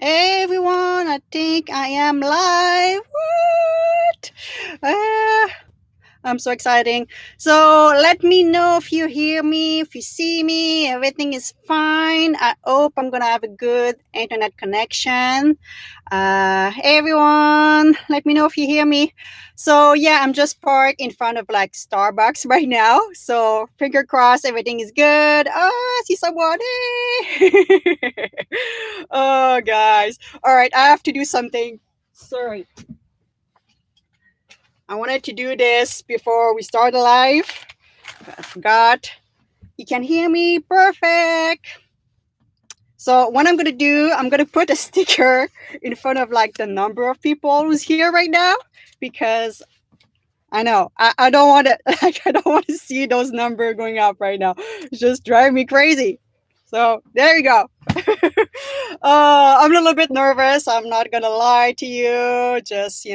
Hey everyone, I think I am live. What? Uh, I'm so exciting. So let me know if you hear me, if you see me, everything is fine. I hope I'm gonna have a good internet connection. Hey everyone, let me know if you hear me. So yeah, I'm just parked in front of like Starbucks right now. So finger crossed, everything is good. Oh, I see someone. Hey. Oh, guys. All right, I have to do something. Sorry, I wanted to do this before we start the live, but I forgot. You can hear me perfect. So what I'm gonna do, I'm gonna put a sticker in front of like the number of people who's here right now because I know I don't want to like I don't want to see those numbers going up right now. It's just driving me crazy. So there you go. I'm a little bit nervous. I'm not gonna lie to you. Just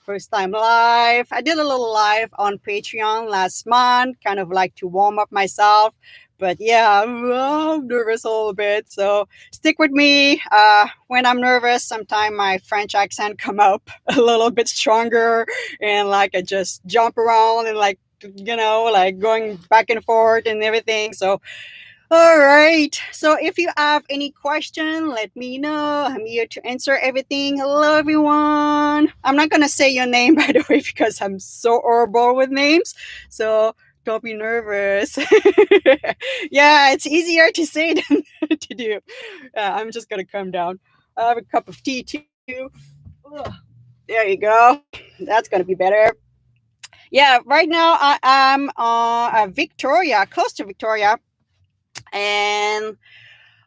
first time live. I did a little live on Patreon last month, kind of like to warm up myself. But yeah, I'm nervous a little bit. So stick with me. When I'm nervous, sometimes my French accent come up a little bit stronger, and like I just jump around and like like going back and forth and everything. So all right. So if you have any question, let me know. I'm here to answer everything. Hello, everyone. I'm not going to say your name, by the way, because I'm so horrible with names. So don't be nervous. Yeah, it's easier to say than to do. I'm just going to calm down. I have a cup of tea, too. Ugh. There you go. That's going to be better. Yeah, right now I am Victoria, close to Victoria. And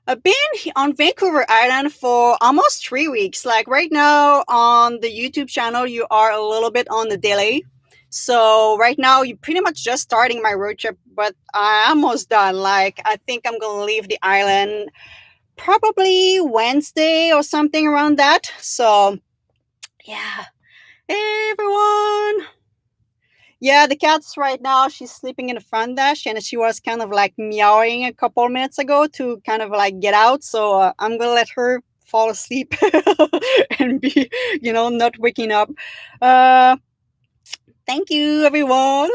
I've been on Vancouver Island for almost 3 weeks. Like right now on the YouTube channel, you are a little bit on the delay. So right now you're pretty much just starting my road trip, but I'm almost done. Like I think I'm gonna leave the island probably Wednesday or something around that. So yeah. Hey everyone. Yeah, the cat's right now, she's sleeping in the front dash and she was kind of like meowing a couple minutes ago to kind of like get out. So I'm going to let her fall asleep and be, not waking up. Uh, Thank you, everyone.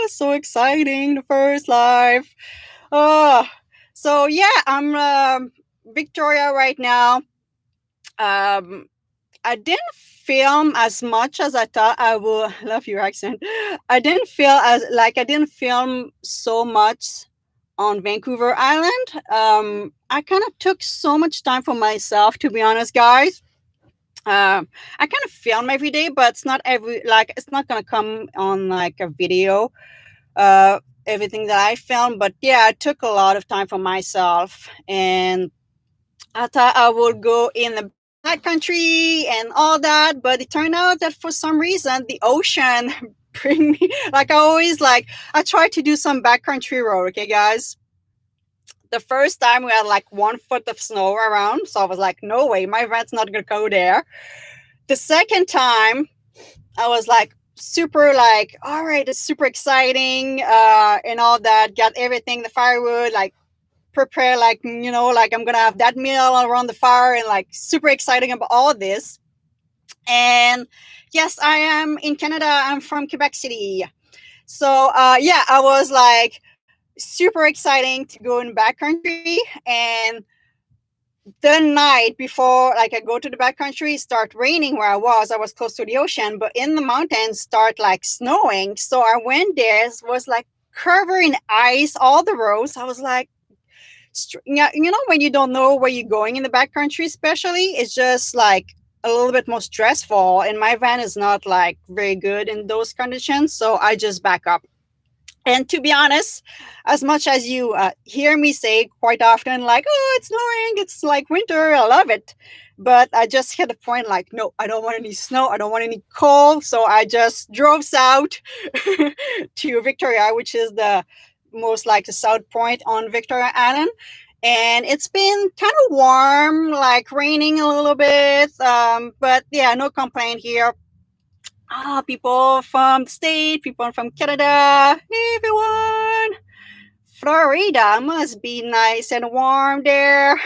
So exciting. The first live. Uh, so, yeah, I'm Victoria right now. Um, I didn't film as much as I thought I would. Love your accent. I didn't film so much on Vancouver Island. I kind of took so much time for myself, to be honest, guys. I kind of film every day, but it's not gonna come on like a video. Uh, Everything that I filmed, but yeah, I took a lot of time for myself, and I thought I would go in the backcountry and all that, but it turned out that for some reason the ocean bring me like I tried to do some backcountry road, okay guys. The first time we had like 1 foot of snow around, so I was like, no way, my van's not gonna go there. The second time I was like super like, all right, it's super exciting, and all that, got everything, the firewood, like prepare like like I'm gonna have that meal around the fire and like super exciting about all of this. And yes, I am in Canada. I'm from Quebec City. So yeah, I was like super exciting to go in backcountry. And the night before, like I go to the backcountry, start raining where I was close to the ocean, but in the mountains start like snowing. So I went there, it was like covered in ice, all the roads. I was like, yeah, when you don't know where you're going in the backcountry, especially, it's just like a little bit more stressful. And my van is not like very good in those conditions, so I just back up. And to be honest, as much as you hear me say quite often, like, oh, it's snowing, it's like winter, I love it. But I just hit a point like, no, I don't want any snow, I don't want any cold. So I just drove south to Victoria, which is the most like the south point on Victoria Island. And it's been kind of warm, like raining a little bit. But yeah, no complaint here. People from the state, people from Canada, everyone. Florida must be nice and warm there.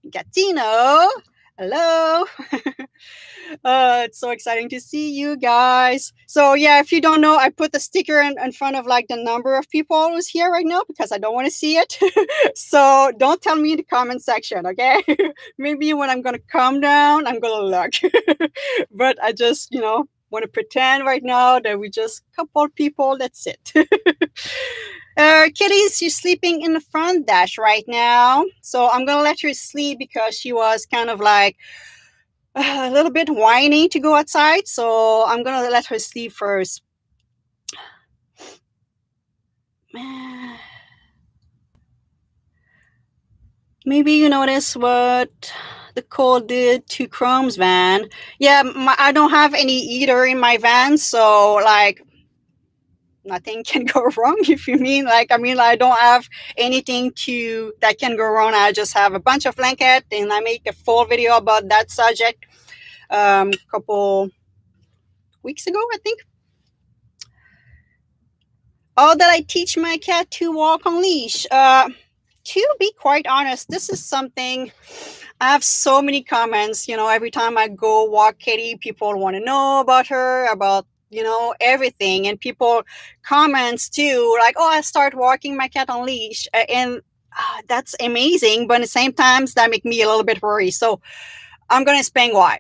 Gatino, hello. It's so exciting to see you guys. So yeah, if you don't know, I put the sticker in front of like the number of people who's here right now because I don't want to see it. So don't tell me in the comment section, okay? Maybe when I'm gonna come down, I'm gonna look. But I just, want to pretend right now that we just couple people. That's it. Kitty, she's sleeping in the front dash right now. So I'm gonna let her sleep because she was kind of like a little bit whiny to go outside. So I'm gonna let her sleep first. Maybe you notice what the cold did to Chrome's van. Yeah, I don't have any eater in my van, so like nothing can go wrong. If you mean like, I don't have anything that can go wrong. I just have a bunch of blanket, and I make a full video about that subject couple weeks ago, I think. Oh, that I teach my cat to walk on leash. To be quite honest, this is something I have so many comments. Every time I go walk Kitty, people want to know about her, about everything, and people comments too, like, oh, I start walking my cat on leash, and that's amazing, but at the same time that make me a little bit worried. So I'm gonna explain why.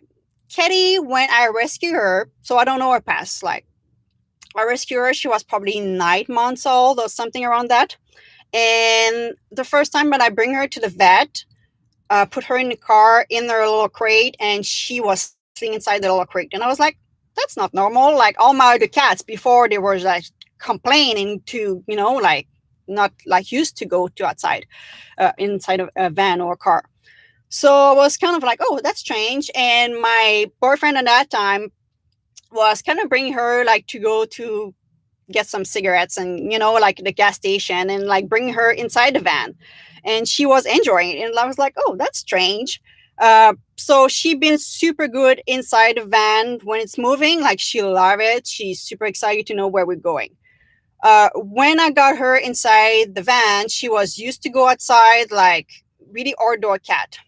Kitty, when I rescue her, so I don't know her past, like I rescue her, she was probably 9 months old or something around that. And the first time when I bring her to the vet, put her in the car in their little crate, and she was sleeping inside the little crate. And I was like, that's not normal. Like all my other cats before, they were like complaining to, like not like used to go to outside inside of a van or a car. So I was kind of like, oh, that's strange. And my boyfriend at that time was kind of bringing her like to go to get some cigarettes and like the gas station, and like bring her inside the van, and she was enjoying it. And I was like, oh, that's strange. So she been super good inside the van when it's moving. Like she love it. She's super excited to know where we're going. When I got her inside the van, she was used to go outside, like really outdoor cat,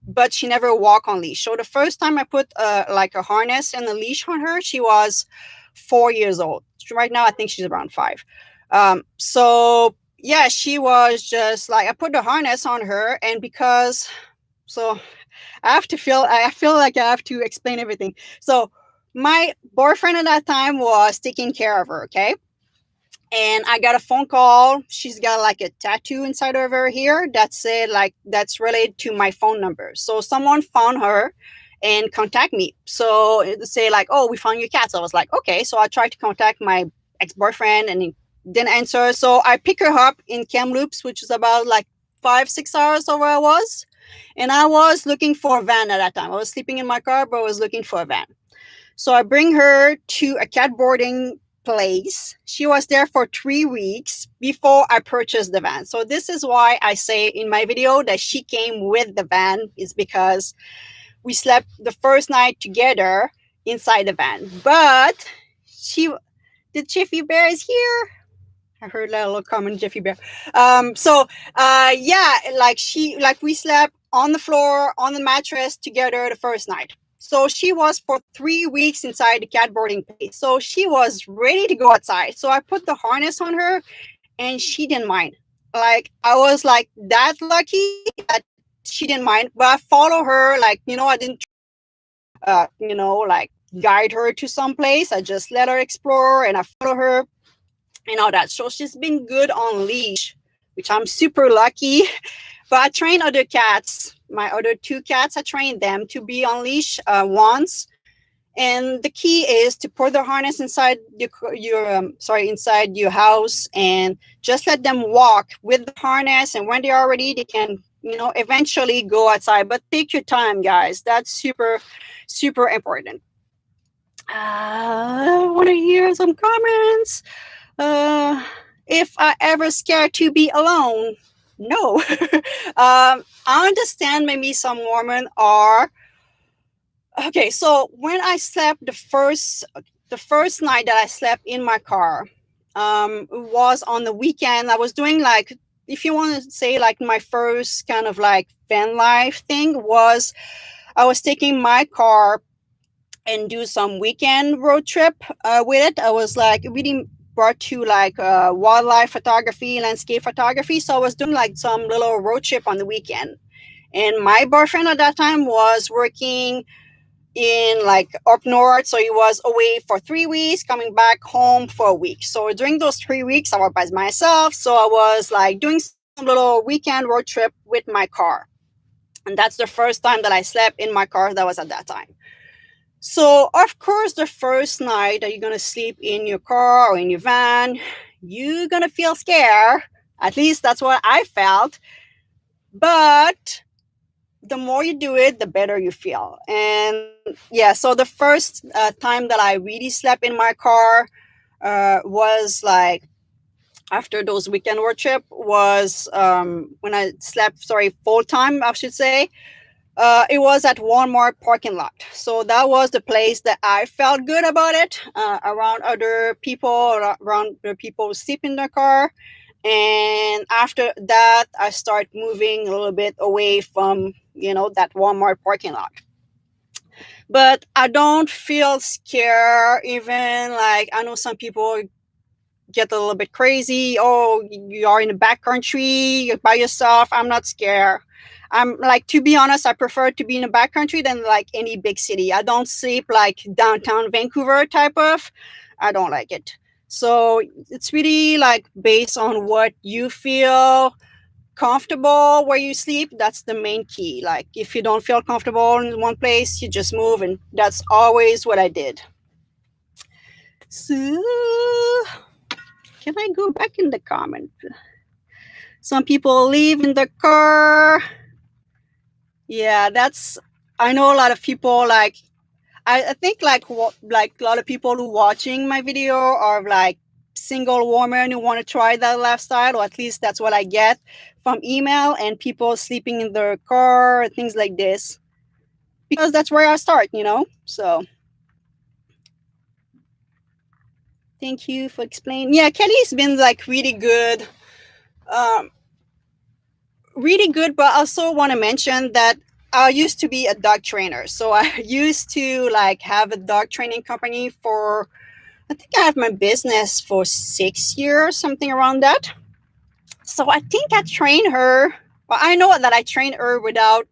but she never walk on leash. So the first time I put like a harness and a leash on her, she was 4 years old. Right now, I think she's around 5. So yeah, she was just like, I put the harness on her, and so I feel like I have to explain everything. So my boyfriend at that time was taking care of her, okay? And I got a phone call. She's got like a tattoo inside of her here that said like that's related to my phone number. So someone found her and contact me. So it say like, oh, we found your cat. So I was like, okay. So I tried to contact my ex-boyfriend, and he didn't answer. So I pick her up in Kamloops, which is about like 5-6 hours over where I was. And I was looking for a van at that time. I was sleeping in my car, but I was looking for a van. So I bring her to a cat boarding place. She was there for 3 weeks before I purchased the van. So this is why I say in my video that she came with the van, is because we slept the first night together inside the van. But the Jiffy Bear is here. I heard that little comment, Jiffy Bear. Yeah, like we slept on the floor, on the mattress together the first night. So she was for 3 weeks inside the cat boarding place. So she was ready to go outside. So I put the harness on her, and she didn't mind. Like I was like that lucky that she didn't mind. But I follow her, like, I didn't like guide her to some place. I just let her explore, and I follow her and all that. So she's been good on leash, which I'm super lucky. But I trained other cats. My other 2 cats, I trained them to be on leash once. And the key is to put the harness inside inside your house, and just let them walk with the harness. And when they are ready, they can, eventually go outside. But take your time, guys. That's super, super important. I want to hear some comments. If I ever scared to be alone, no. I understand maybe some women are. Okay, so when I slept the first night that I slept in my car, it was on the weekend. I was doing like if you want to say like my first kind of like van life thing was I was taking my car and do some weekend road trip with it. I was like really brought to like wildlife photography, landscape photography. So I was doing like some little road trip on the weekend. And my boyfriend at that time was working in like up north, so he was away for 3 weeks, coming back home for a week. So during those 3 weeks I was by myself, so I was like doing some little weekend road trip with my car. And that's the first time that I slept in my car. That was at that time. So of course the first night that you're gonna sleep in your car or in your van, you're gonna feel scared. At least that's what I felt. But the more you do it, the better you feel. And yeah, so the first time that I really slept in my car was like after those weekend road trip was when I slept, sorry, full time, I should say. It was at Walmart parking lot. So that was the place that I felt good about it, around other people, around the people sleep in their car. And after that, I start moving a little bit away from, that Walmart parking lot. But I don't feel scared, even like I know some people get a little bit crazy. Oh, you are in the backcountry, you're by yourself. I'm not scared. I'm like, to be honest, I prefer to be in the backcountry than like any big city. I don't sleep like downtown Vancouver type of. I don't like it. So it's really like based on what you feel comfortable where you sleep. That's the main key. Like if you don't feel comfortable in one place, you just move, and that's always what I did. So can I go back in the comment? Some people leave in the car. Yeah, that's. I know a lot of people like. I think like a lot of people who watching my video are like single women who want to try that lifestyle, or at least that's what I get from email and people sleeping in their car, things like this, because that's where I start. So thank you for explaining. Yeah, Kelly's been like um, really good. But I also want to mention that I used to be a dog trainer, so I used to like have a dog training company for. I think I have my business for 6 years, something around that. So I think I trained her. Well, I know that I trained her without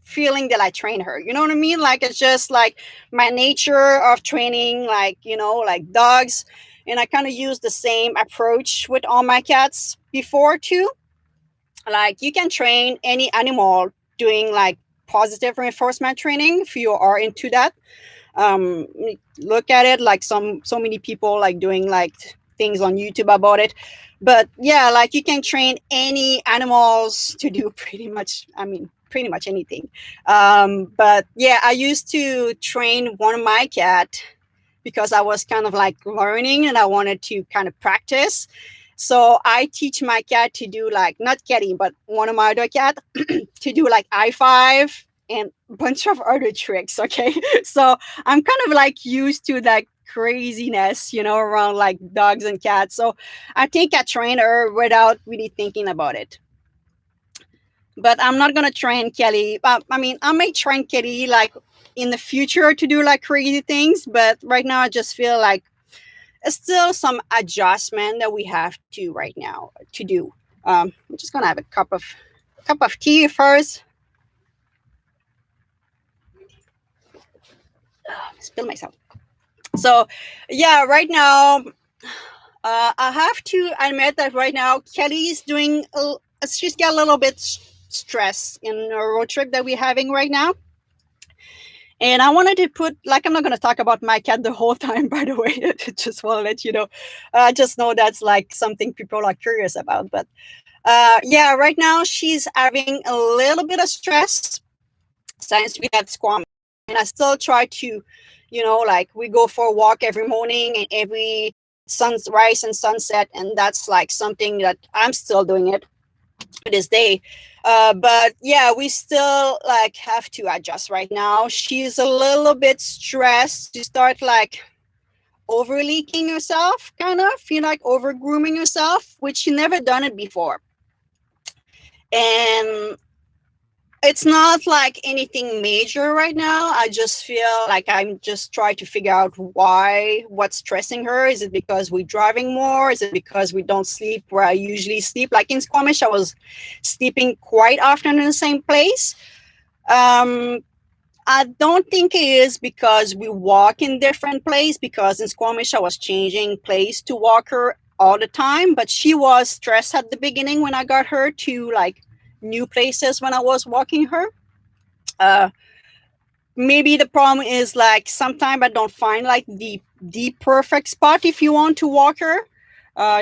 feeling that I train her. You know what I mean? Like it's just like my nature of training, like dogs. And I kind of use the same approach with all my cats before too. Like you can train any animal doing like positive reinforcement training if you are into that. um Look at it like so many people like doing like things on YouTube about it. But yeah, like you can train any animals to do pretty much anything. But yeah, I used to train one of my cat because I was kind of like learning and I wanted to kind of practice. So I teach my cat to do like, not Kitty, but one of my other cat to do like I-5 and a bunch of other tricks. Okay. So I'm kind of like used to that craziness, around like dogs and cats. So I think I train her without really thinking about it. But I'm not gonna train Kelly. I may train Kelly like in the future to do like crazy things, but right now I just feel like it's still some adjustment that we have to right now to do. I'm just gonna have a cup of tea first. Spill myself. So yeah, right now I have to admit that right now Kelly's doing. She's got a little bit stress in a road trip that we're having right now. And I wanted to put, like, I'm not going to talk about my cat the whole time, by the way. Just want to let you know. Just know that's like something people are curious about. But yeah, right now she's having a little bit of stress since we got squam. And I still try to, like we go for a walk every morning and every sunrise and sunset. And that's like something that I'm still doing it to this day. But yeah, we still like have to adjust right now. She's a little bit stressed to start like over leaking herself, kind of, like over grooming herself, which she never done it before. And it's not like anything major right now. I just feel like I'm just trying to figure out what's stressing her. Is it because we're driving more? Is it because we don't sleep where I usually sleep? Like in Squamish, I was sleeping quite often in the same place. Um, I don't think it is because we walk in different place, because in Squamish I was changing place to walk her all the time, but she was stressed at the beginning when I got her to like new places when I was walking her. Uh, Maybe the problem is like sometimes I don't find like the perfect spot if you want to walk her.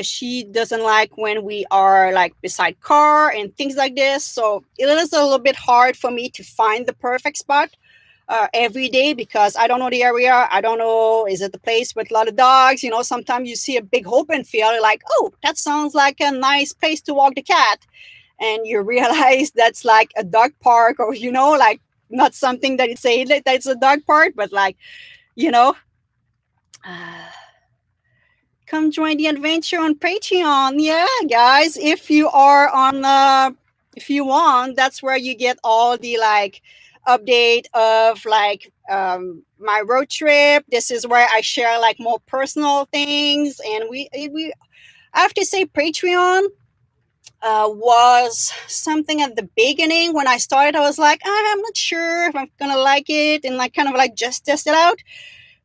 She doesn't like when we are like beside car and things like this, so it is a little bit hard for me to find the perfect spot every day, because I don't know the area. I don't know, is it the place with a lot of dogs? You know, sometimes you see a big open field, like, oh, that sounds like a nice place to walk the cat. And you realize that's like a dog park, or, you know, like not something that you say that it's a dog park, but like, you know, uh, come join the adventure on Patreon. Yeah, guys, if you are on, if you want, that's where you get all the like update of like my road trip. This is where I share like more personal things, and we I have to say Patreon was something at the beginning when I started. I was like, I'm not sure if I'm gonna like it, and like kind of like just test it out,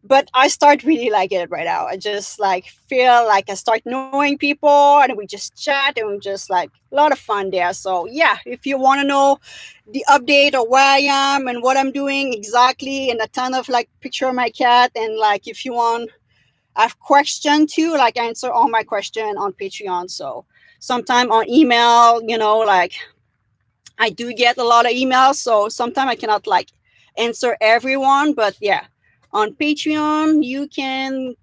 but I start really liking it right now. I just like feel like I start knowing people, and we just chat, and we just like a lot of fun there. So yeah, if you want to know the update of where I am and what I'm doing exactly, and a ton of like picture of my cat, and like if you want, I have question too, like I answer all my question on Patreon. So sometime on email, you know, like I do get a lot of emails, so sometimes I cannot like answer everyone, but yeah, on Patreon you can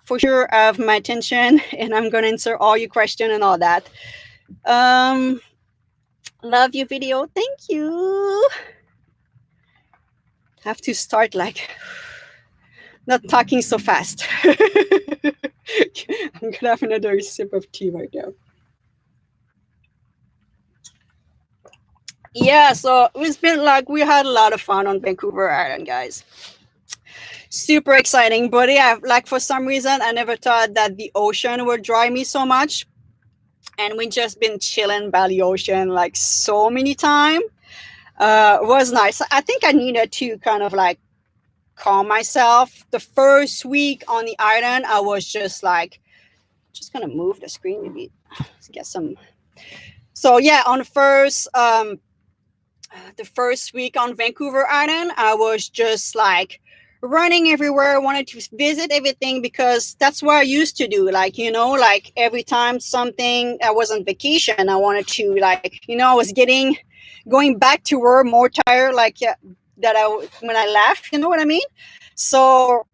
for sure have my attention, and I'm gonna answer all your question and all that. Um, love your video. Thank you. Have to start like not talking so fast. I'm gonna have another sip of tea right now. Yeah, so it's been like we had a lot of fun on Vancouver Island, guys. Super exciting, but yeah, like for some reason I never thought that the ocean would drive me so much, and we just been chilling by the ocean like so many times. It was nice. I think I needed to kind of like calm myself. The first week on the island, I was just like, just gonna move the screen maybe to get some. So yeah, on the first week on Vancouver Island, I was just like running everywhere. I wanted to visit everything because that's what I used to do. Like, you know, like every time something, I was on vacation, I wanted to like, you know, I was going back to work more tired, like that when I left, you know what I mean? So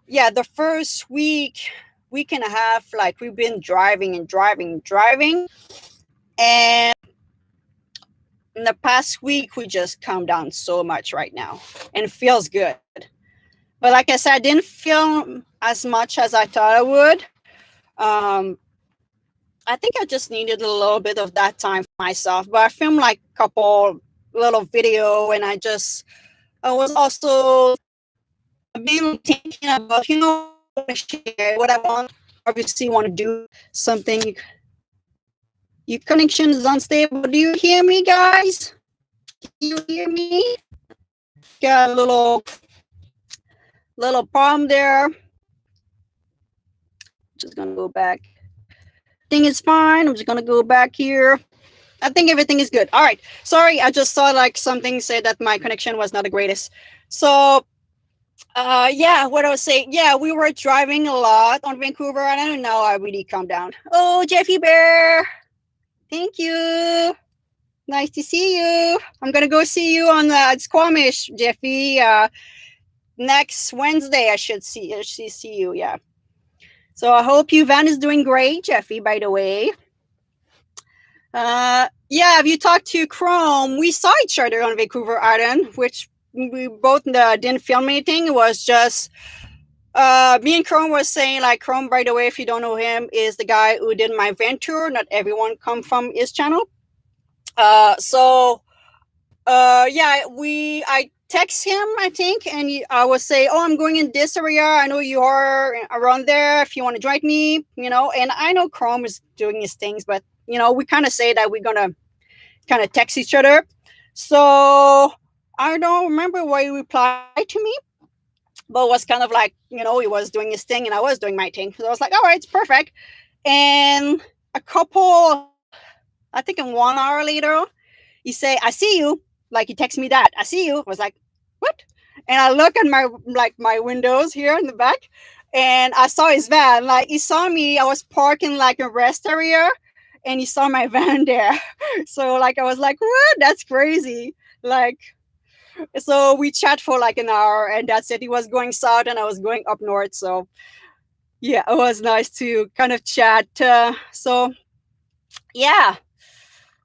yeah, the first week and a half, like we've been driving and driving and driving. And in the past week, we just calmed down so much right now, and it feels good. But like I said, I didn't feel as much as I thought I would. Um, I think I just needed a little bit of that time for myself. But I filmed like a couple little video, and I was also been thinking about, you know, what I share, what I want. Obviously, want to do something. Your connection is unstable. Do you hear me, guys? Do you hear me? Got a little problem there. Just gonna go back. Thing is fine. I'm just gonna go back here. I think everything is good. All right. Sorry, I just saw like something said that my connection was not the greatest. So yeah, what I was saying, yeah, we were driving a lot on Vancouver. I don't know, I really calmed down. Oh, Jeffy Bear. Thank you. Nice to see you. I'm gonna go see you on Squamish, Jeffy. Next Wednesday I should see you. Yeah. So I hope you Van is doing great, Jeffy, by the way. Yeah, have you talked to Chrome? We saw each other on Vancouver Island, which we both didn't film anything. It was just me and Chrome was saying, like, Chrome, by the way, if you don't know him, is the guy who did my van tour. Not everyone come from his channel. So yeah, I text him, I think, and I would say, oh, I'm going in this area, I know you are around there, if you want to join me, and I know Chrome is doing his things, but we kind of say that we're gonna kind of text each other. So I don't remember what he replied to me, but was kind of like, he was doing his thing and I was doing my thing, so I was like, all right, it's perfect. And a couple, I think in 1 hour later, he say, I see you. Like, he texted me that, I see you. I was like, what? And I look at my windows here in the back, and I saw his van. Like, he saw me. I was parking like a rest area, and he saw my van there. So like, I was like, what? That's crazy. Like, so we chat for like an hour, and that's it. He was going south and I was going up north. So yeah, it was nice to kind of chat. So yeah.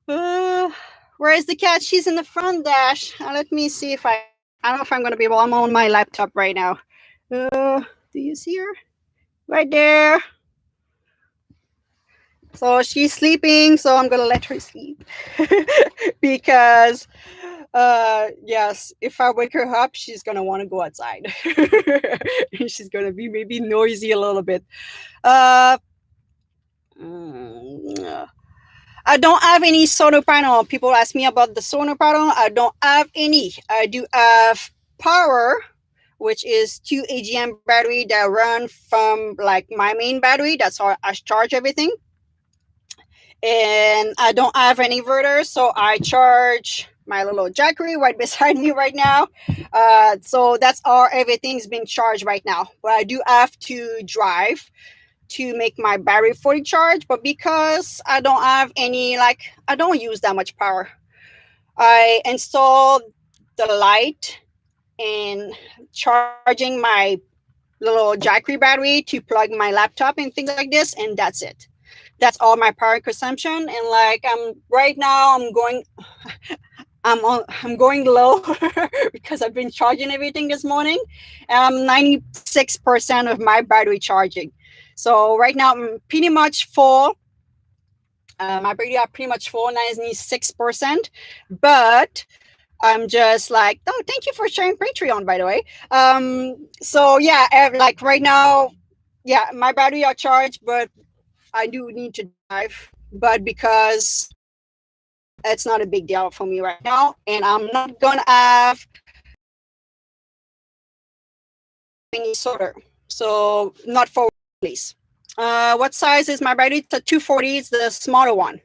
Uh, where is the cat? She's in the front dash. Let me see if I don't know if I'm going to be able. I'm on my laptop right now. Do you see her? Right there. So she's sleeping, so I'm going to let her sleep. Because, yes, if I wake her up, she's going to want to go outside. And she's going to be maybe noisy a little bit. Uh, mm, I don't have any solar panel. People ask me about the solar panel. I don't have any. I do have power, which is 2 AGM battery that run from like my main battery. That's how I charge everything. And I don't have an inverter, so I charge my little Jackery right beside me right now. So that's how everything's being charged right now. But I do have to drive to make my battery fully charged, but because I don't have any, like, I don't use that much power, I installed the light and charging my little Jackery battery to plug my laptop and things like this, and that's it. That's all my power consumption. And like, I'm right now I'm going low because I've been charging everything this morning. I'm 96% of my battery charging. So right now I'm pretty much full. My battery are pretty much full, 96%. But I'm just like, oh, thank you for sharing Patreon, by the way. So yeah, like right now, yeah, my battery are charged, but I do need to drive. But because it's not a big deal for me right now, and I'm not gonna have any solar, so not for please. What size is my battery? It's a 240. It's the smaller one.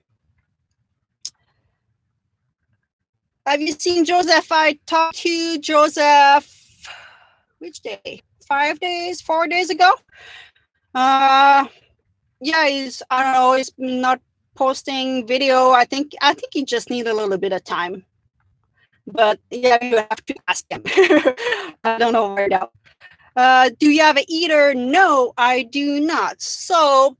Have you seen Joseph? I talked to Joseph. Which day? 5 days, 4 days ago. Yeah, I don't know. He's not posting video. I think he just need a little bit of time. But yeah, you have to ask him. I don't know right now. Do you have a heater? No, I do not. So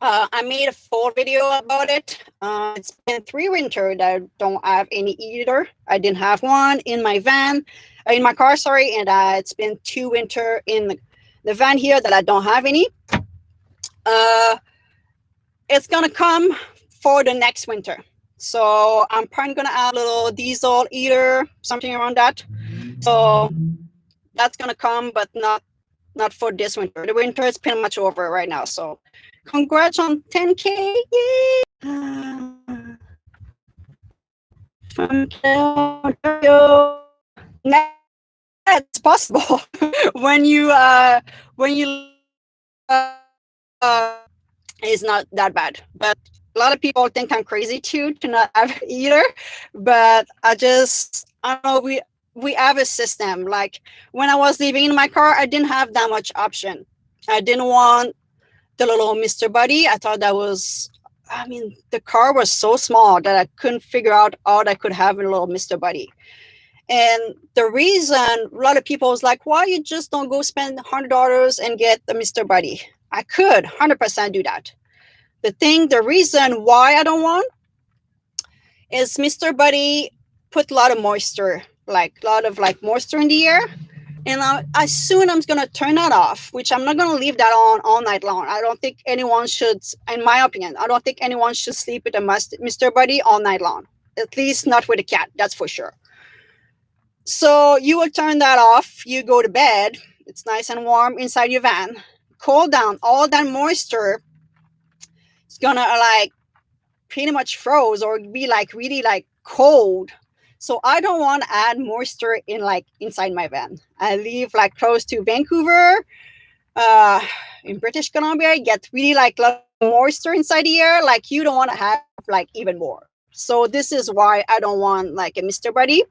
I made a full video about it. It's been 3 winters that I don't have any heater. I didn't have one in my van, in my car, sorry, and it's been 2 winters in the van here that I don't have any. It's gonna come for the next winter. So I'm probably gonna add a little diesel heater, something around that. So that's gonna come, but not for this winter. The winter is pretty much over right now. So congrats on 10K. Yay! From Ontario. That's possible. when you uh it's not that bad. But a lot of people think I'm crazy too to not have either. But I don't know, we have a system. Like when I was living in my car, I didn't have that much option. I didn't want the little Mr. Buddy. I thought that was, I mean, the car was so small that I couldn't figure out how I could have a little Mr. Buddy. And the reason a lot of people was like, why you just don't go spend $100 and get the Mr. Buddy? I could 100% do that. The reason why I don't want is Mr. Buddy put a lot of moisture, like a lot of like moisture in the air. And as soon I'm going to turn that off, which I'm not going to leave that on all night long. I don't think anyone should, in my opinion, I don't think anyone should sleep with a Mr. Buddy all night long. At least not with a cat, that's for sure. So you will turn that off. You go to bed. It's nice and warm inside your van. Cool down. All that moisture is going to like pretty much froze or be like really like cold. So I don't want to add moisture in like inside my van. I live like close to Vancouver, in British Columbia. It gets really like moisture inside the air. Like you don't want to have like even more. So this is why I don't want like a Mr. Buddy.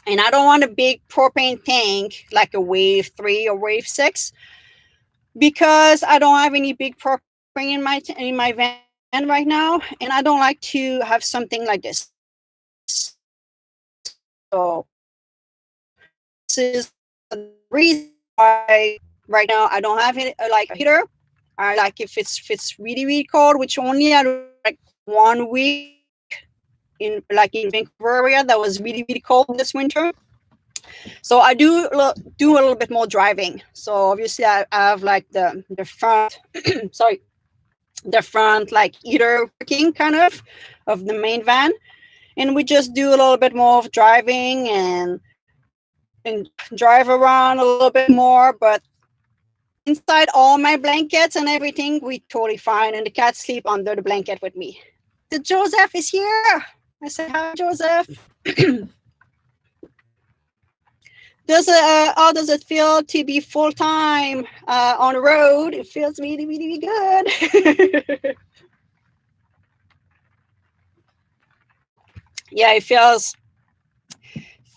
And I don't want a big propane tank like a Wave 3 or Wave 6 because I don't have any big propane in my van right now, and I don't like to have something like this. So this is the reason why right now I don't have it like a heater. I like if it's really cold, which only had like 1 week in Vancouver area that was really cold this winter. So I do a little bit more driving. So obviously I have like the front sorry, the front like heater working kind of the main van, and we just do a little bit more of driving and drive around a little bit more. But inside all my blankets and everything, we totally fine, and the cats sleep under the blanket with me. The Joseph is here. I said hi, Joseph. How does it feel to be full time on the road? It feels really good. Yeah, it feels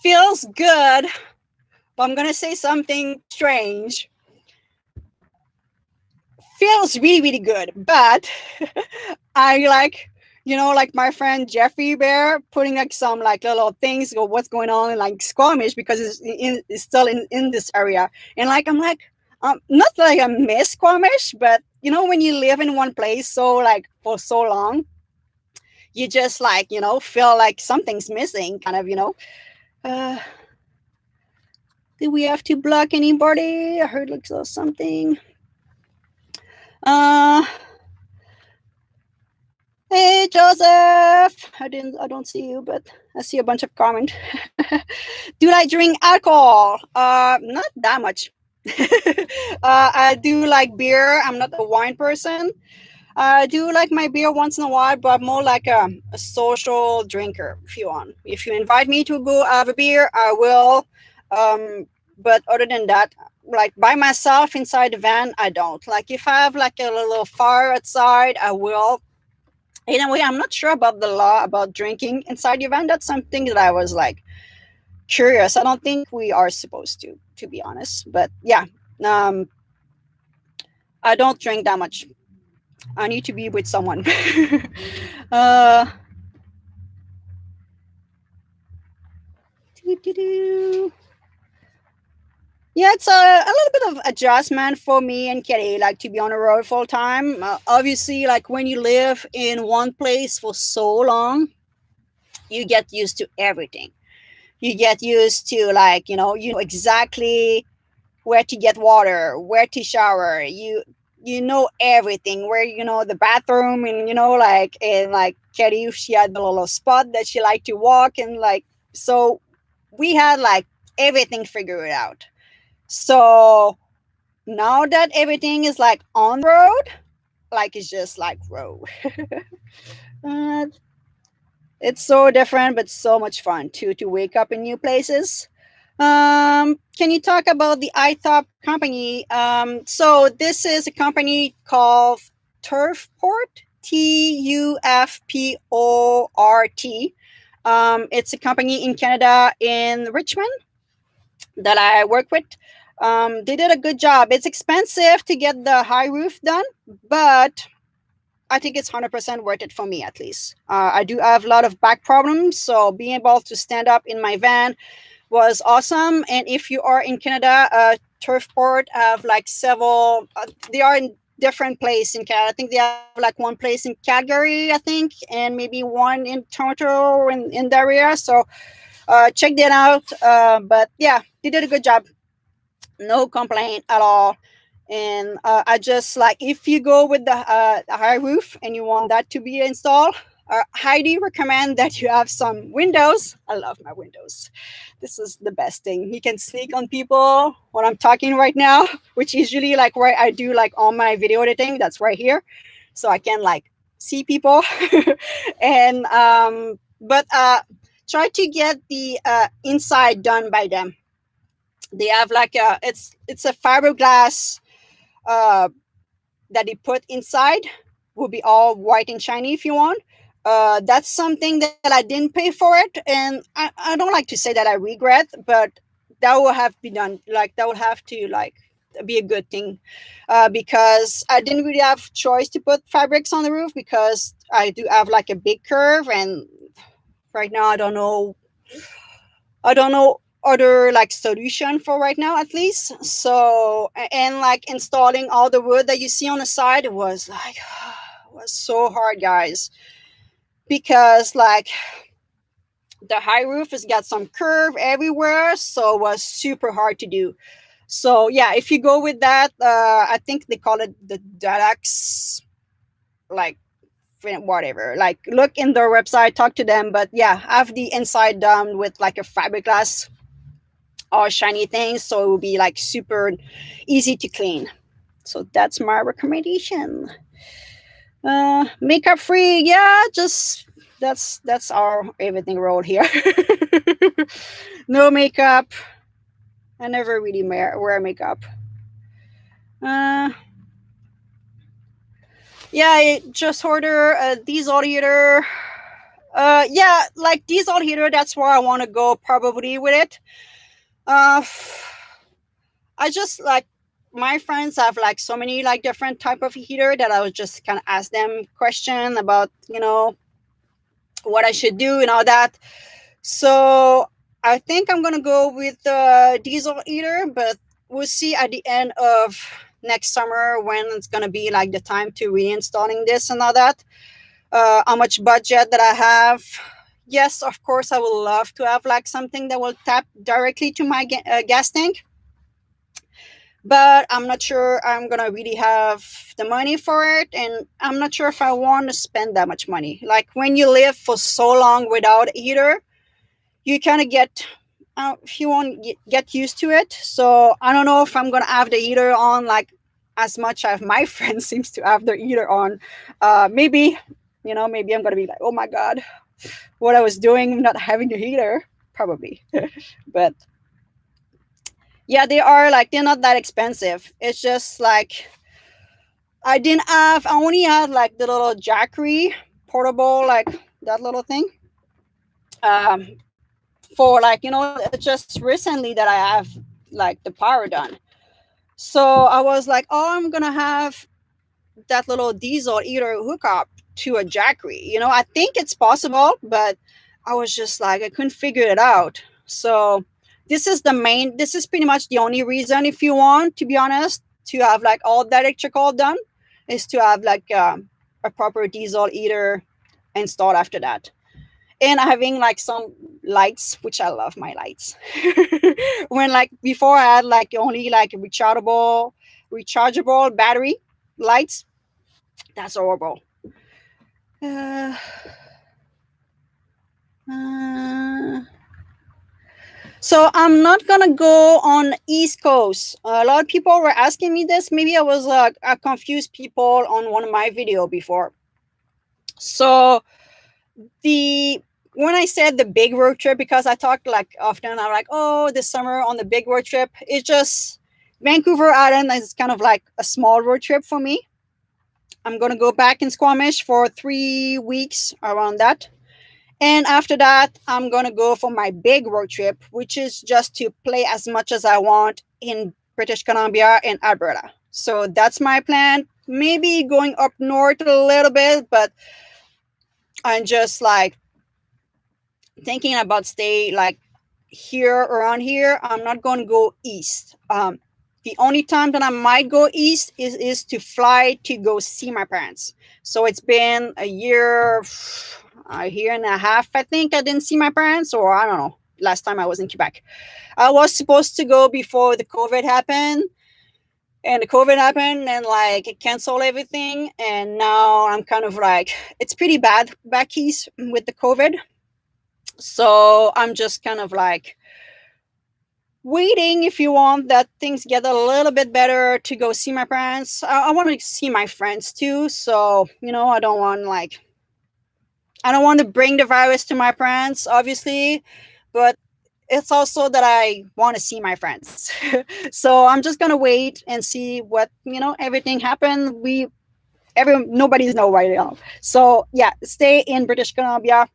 good. But I'm gonna say something strange. Feels really good, but I like, like my friend Jeffrey Bear putting like some like little things of what's going on in like Squamish because it's still in this area, and like I'm like, not like I miss Squamish, but when you live in one place so like for so long, you just like feel like something's missing, kind of. Did we have to block anybody? I heard like something. Hey Joseph, I don't see you, but I see a bunch of comments. Do I drink alcohol? Not that much. I do like beer. I'm not a wine person. I do like my beer once in a while, but more like a social drinker. If you want, if you invite me to go have a beer, I will. But other than that, like by myself inside the van, I don't. Like if I have like a little fire outside, I will. In a way, I'm not sure about the law about drinking inside the van. That's something that I was like curious. I don't think we are supposed to be honest. But yeah, I don't drink that much. I need to be with someone. Yeah, it's a little bit of adjustment for me and Kitty, like to be on the road full time. Obviously, like when you live in one place for so long, you get used to everything. You get used to like, you know exactly where to get water, where to shower. You know everything, where the bathroom, and like, and like Kitty, she had the little spot that she liked to walk, and like, so we had like everything figured out. So now that everything is like on road, like it's just like road. uh, it's so different, but so much fun to wake up in new places. Can you talk about the iTop company? So this is a company called Turfport, Tufport. It's a company in Canada, in Richmond, that I work with. They did a good job. It's expensive to get the high roof done, but I think it's 100% worth it for me, at least. I do have a lot of back problems, so being able to stand up in my van was awesome. And if you are in Canada, Turfport have like several. They are in different places in Canada. I think they have like one place in Calgary, I think, and maybe one in Toronto, in the area. So check that out. But yeah, they did a good job. No complaint at all. And I just like, if you go with the high roof and you want that to be installed, I highly recommend that you have some windows. I love my windows. This is the best thing. You can sneak on people when I'm talking right now, which is usually like where I do like all my video editing. That's right here, so I can like see people. And but try to get the inside done by them. They have like it's a fiberglass uh, that they put inside, will be all white and shiny if you want. That's something that I didn't pay for it, and I don't like to say that I regret, but that will have to be done. Like that will have to like be a good thing, because I didn't really have choice to put fabrics on the roof because I do have like a big curve, and right now I don't know other like solution for right now at least. So and like installing all the wood that you see on the side was like was so hard, guys, because like the high roof has got some curve everywhere, so it was super hard to do. So yeah, if you go with that, I think they call it the deluxe, like whatever, like look in their website, talk to them, but yeah, have the inside done with like a fiberglass or shiny things, so it will be like super easy to clean. So that's my recommendation. Makeup free, yeah, just that's our everything road here. No makeup. I never really wear makeup. uh yeah, I just order a diesel heater. Yeah, like diesel heater, that's where I want to go probably with it. uh I just like, my friends have like so many like different type of heater that I was just kind of ask them question about, what I should do and all that. So I think I'm gonna go with the diesel heater, but we'll see at the end of next summer when it's gonna be like the time to reinstalling this and all that. How much budget that I have? Yes, of course, I would love to have like something that will tap directly to my gas tank, but I'm not sure I'm gonna really have the money for it, and I'm not sure if I want to spend that much money. Like when you live for so long without a heater, you kind of get, if you want, get used to it. So I don't know if I'm gonna have the heater on like as much as my friend seems to have their heater on. Maybe, maybe I'm gonna be like, oh my god, what I was doing not having the heater, probably. But yeah, they are like, they're not that expensive. It's just like I only had like the little Jackery portable, like that little thing. Um, for like, just recently that I have like the power done. So I was like, oh, I'm gonna have that little diesel heater hookup to a Jackery. I think it's possible, but I was just like, I couldn't figure it out. So this is pretty much the only reason, if you want to be honest, to have like all that electrical done, is to have like a proper diesel heater installed after that, and having like some lights, which I love my lights. When like before I had like only like rechargeable battery lights. That's horrible. uh, uh, so I'm not gonna go on East Coast. A lot of people were asking me this. Maybe I confused people on one of my video before. So the when I said the big road trip, because I talked like often, I'm like, oh, this summer on the big road trip, it's just Vancouver Island is kind of like a small road trip for me. I'm gonna go back in Squamish for 3 weeks around that. And after that, I'm gonna go for my big road trip, which is just to play as much as I want in British Columbia and Alberta. So that's my plan. Maybe going up north a little bit, but I'm just like thinking about stay like here around here. I'm not going to go east. The only time that I might go east is to fly to go see my parents. So it's been a year and a half, I think, I didn't see my parents, or I don't know, last time I was in Quebec. I was supposed to go before the COVID happened, and the COVID happened and like it canceled everything. And now I'm kind of like, it's pretty bad back east with the COVID. So I'm just kind of like waiting, if you want, that things get a little bit better to go see my parents. I want to see my friends too. So, I don't want to bring the virus to my parents, obviously, but it's also that I want to see my friends. So I'm just gonna wait and see what everything happened. Nobody's know right now. So yeah, stay in British Columbia.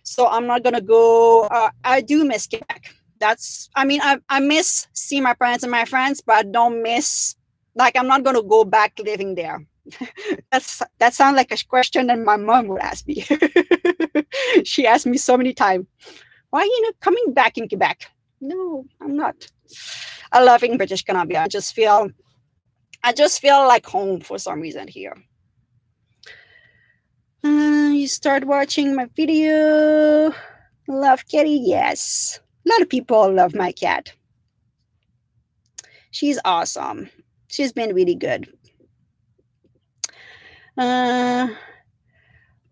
So I'm not gonna go. I do miss Quebec. I miss seeing my parents and my friends, but I don't miss, like, I'm not gonna go back living there. That sounds like a question that my mom would ask me. She asked me so many times, why are you not coming back in Quebec? No, I'm not. I love in British Columbia. I just feel like home for some reason here. You start watching my video. Love Kitty, yes. A lot of people love my cat. She's awesome. She's been really good. Were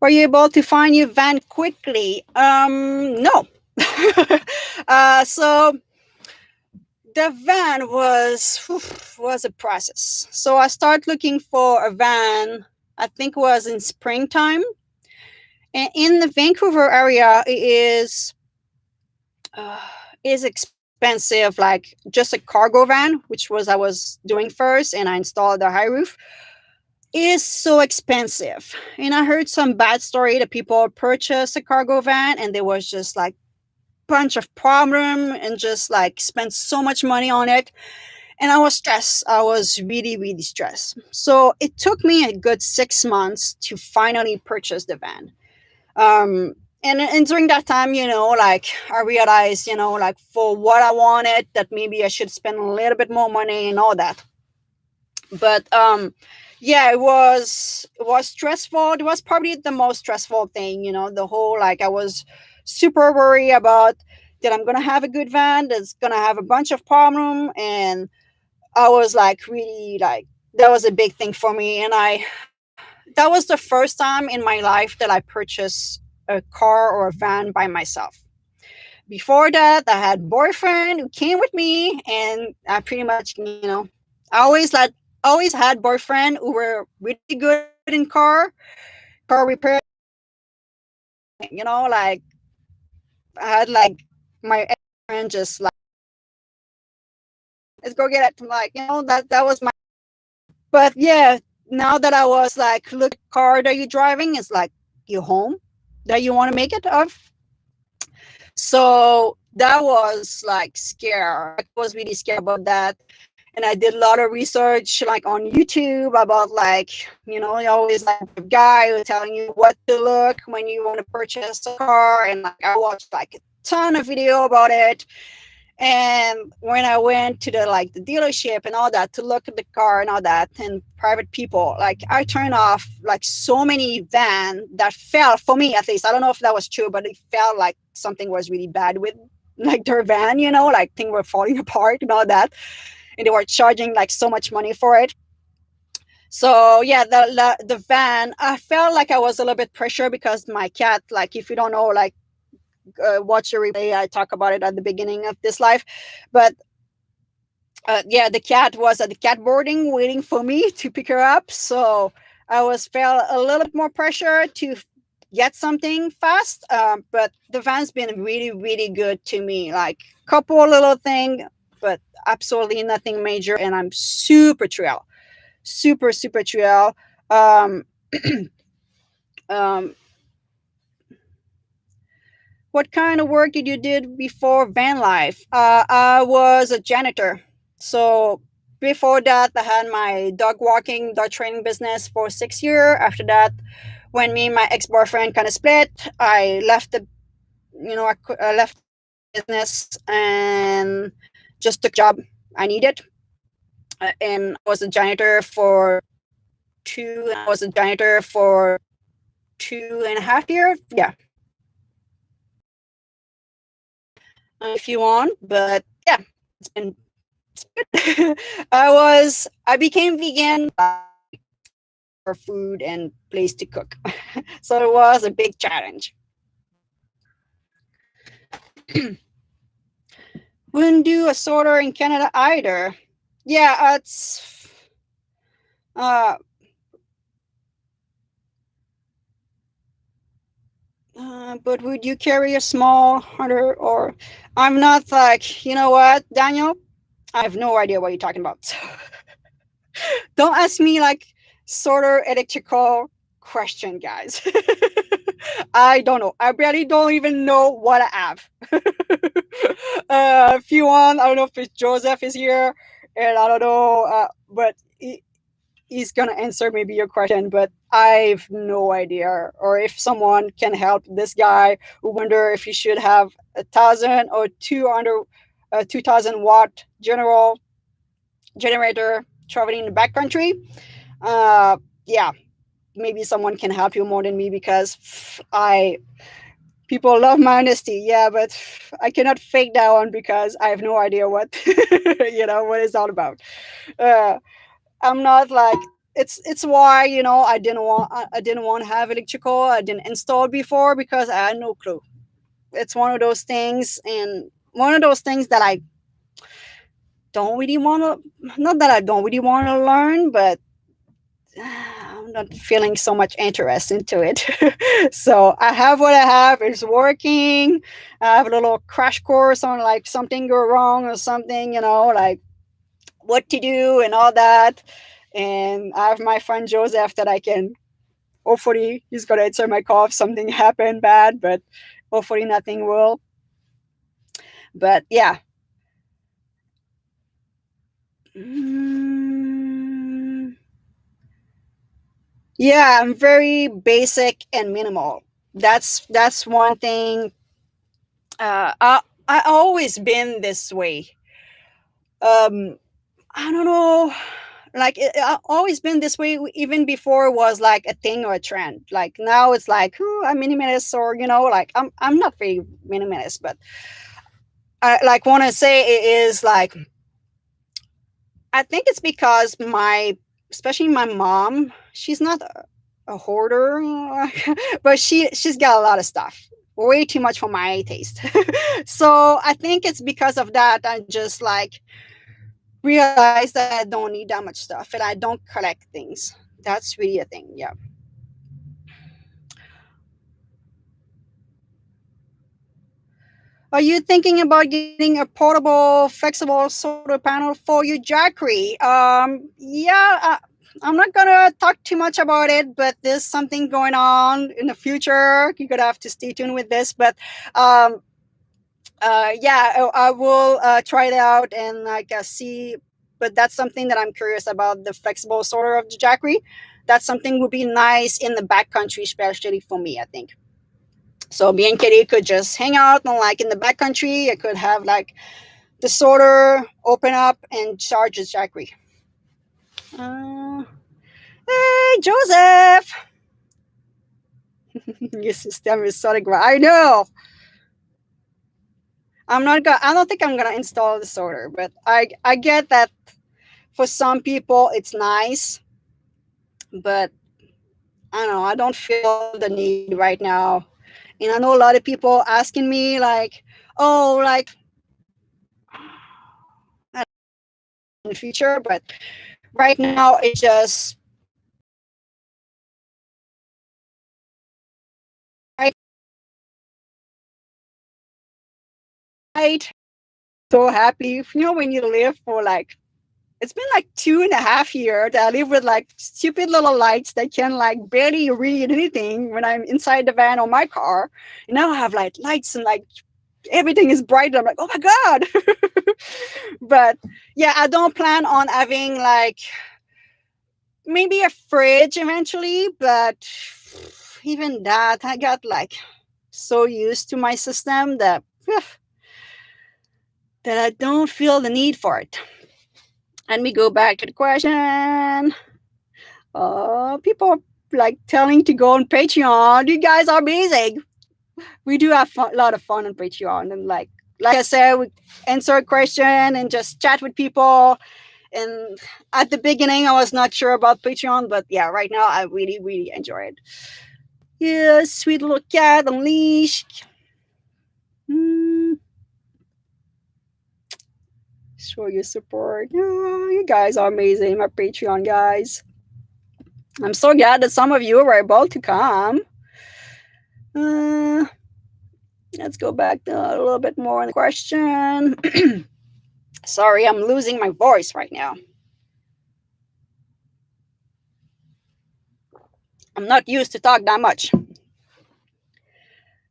you able to find your van quickly? No. So the van was a process. So I started looking for a van, I think it was in springtime. And in the Vancouver area, it is expensive, like just a cargo van, which was I was doing first, and I installed the high roof, is so expensive. And I heard some bad story that people purchased a cargo van and there was just like bunch of problem and just like spent so much money on it. And I was stressed. I was really, really stressed. So it took me a good 6 months to finally purchase the van. And during that time, like I realized, like for what I wanted, that maybe I should spend a little bit more money and all that. But yeah, it was stressful. It was probably the most stressful thing, the whole, like, I was super worried about that I'm gonna have a good van that's gonna have a bunch of problem. And I was like really, like, that was a big thing for me. And that was the first time in my life that I purchased a car or a van by myself. Before that, I had a boyfriend who came with me, and I pretty much, I always had boyfriend who were really good in car repair. Like, I had like my friend just like, let's go get it. Like, that was my. But yeah, now that I was like, look, car that you're driving is like your home that you want to make it of. So that was like scare. I was really scared about that. And I did a lot of research like on YouTube about, like, you always like a guy who's telling you what to look when you want to purchase a car. And like I watched like a ton of video about it. And when I went to the dealership and all that to look at the car and all that, and private people, like I turned off like so many van that felt, for me at least, I don't know if that was true, but it felt like something was really bad with like their van, like things were falling apart and all that. And they were charging like so much money for it. So yeah, the van, I felt like I was a little bit pressure because my cat, like, if you don't know, like, watch the replay, I talk about it at the beginning of this live. But yeah, the cat was at the cat boarding waiting for me to pick her up. So I felt a little bit more pressure to get something fast. But the van's been really, really good to me. Like, couple little thing, but absolutely nothing major. And I'm super thrilled. Super, super thrilled. Um, um, what kind of work did you did before van life? I was a janitor. So before that, I had my dog training business for 6 years. After that, when me and my ex-boyfriend kind of split, I left I left the business and just took a job I needed. And I was a janitor for I was a janitor for 2.5 years. Yeah. if you want. But yeah, it's been it's good. I became vegan for food and place to cook, so it was a big challenge. Wouldn't do a sorter in Canada either. Yeah, it's uh, but would you carry a small hunter or? I'm not like, you know what, Daniel? I have no idea what you're talking about. Don't ask me like sorter electrical question, guys. I don't know. I barely don't even know what I have. If you want, I don't know if Joseph is here, and I don't know, but he's gonna answer maybe your question. But I've no idea, or if someone can help this guy who wonder if he should have 1,000 or 200, 2,000 watt general generator traveling in the backcountry. Uh, yeah, maybe someone can help you more than me because I people love my honesty. Yeah, but I cannot fake that one because I have no idea what what it's all about. Uh, I'm not like it's why I didn't want to have electrical. I didn't install before because I had no clue. It's one of those things, and one of those things that I don't really want to. Not that I don't really want to learn, but I'm not feeling so much interest into it. So I have what I have. It's working. I have a little crash course on like something go wrong or something, like what to do and all that. And I have my friend Joseph that I can hopefully he's gonna answer my call if something happened bad, but hopefully nothing will. But yeah. Mm, yeah, I'm very basic and minimal. That's one thing. I always been this way. Um, I don't know. Like I always been this way even before it was like a thing or a trend. Like now it's like I'm minimalist or like I'm not very minimalist, but I like want to say it is like I think it's because especially my mom, she's not a hoarder, but she's got a lot of stuff, way too much for my taste. So I think it's because of that I just like realize that I don't need that much stuff and I don't collect things. That's really a thing. Yeah. Are you thinking about getting a portable, flexible solar panel for your jackery? Yeah, I'm not gonna talk too much about it, but there's something going on in the future. You're gonna have to stay tuned with this, but um, yeah, I will try it out and like see. But that's something that I'm curious about the flexible solar of the jackery. That's something would be nice in the backcountry, especially for me. I think. So me and Kitty could just hang out and like in the backcountry. I could have like the sorter open up and charge the jackery. Uh, hey Joseph, your system is so great. I know. I'm not gonna. I don't think I'm gonna install the sorter, but I get that for some people it's nice, but I don't know. I don't feel the need right now, and I know a lot of people asking me like, oh, like in the future, but right now it's just right. So happy. When you live for like it's been like 2.5 years that I live with like stupid little lights that can like barely read anything when I'm inside the van or my car. And now I have like lights and like everything is bright. I'm like, oh my God. But yeah, I don't plan on having like maybe a fridge eventually, but even that I got like so used to my system that I don't feel the need for it. Let me go back to the question. People like telling to go on Patreon. You guys are amazing. We do have a lot of fun on Patreon, and like like I said, we answer a question and just chat with people. And at the beginning, I was not sure about Patreon, but yeah, right now I really, really enjoy it. Yeah, sweet little cat on leash. Mm, show your support. Oh, you guys are amazing, my Patreon guys. I'm so glad that some of you were able to come. Uh, let's go back to a little bit more on the question. Sorry, I'm losing my voice right now. I'm not used to talk that much.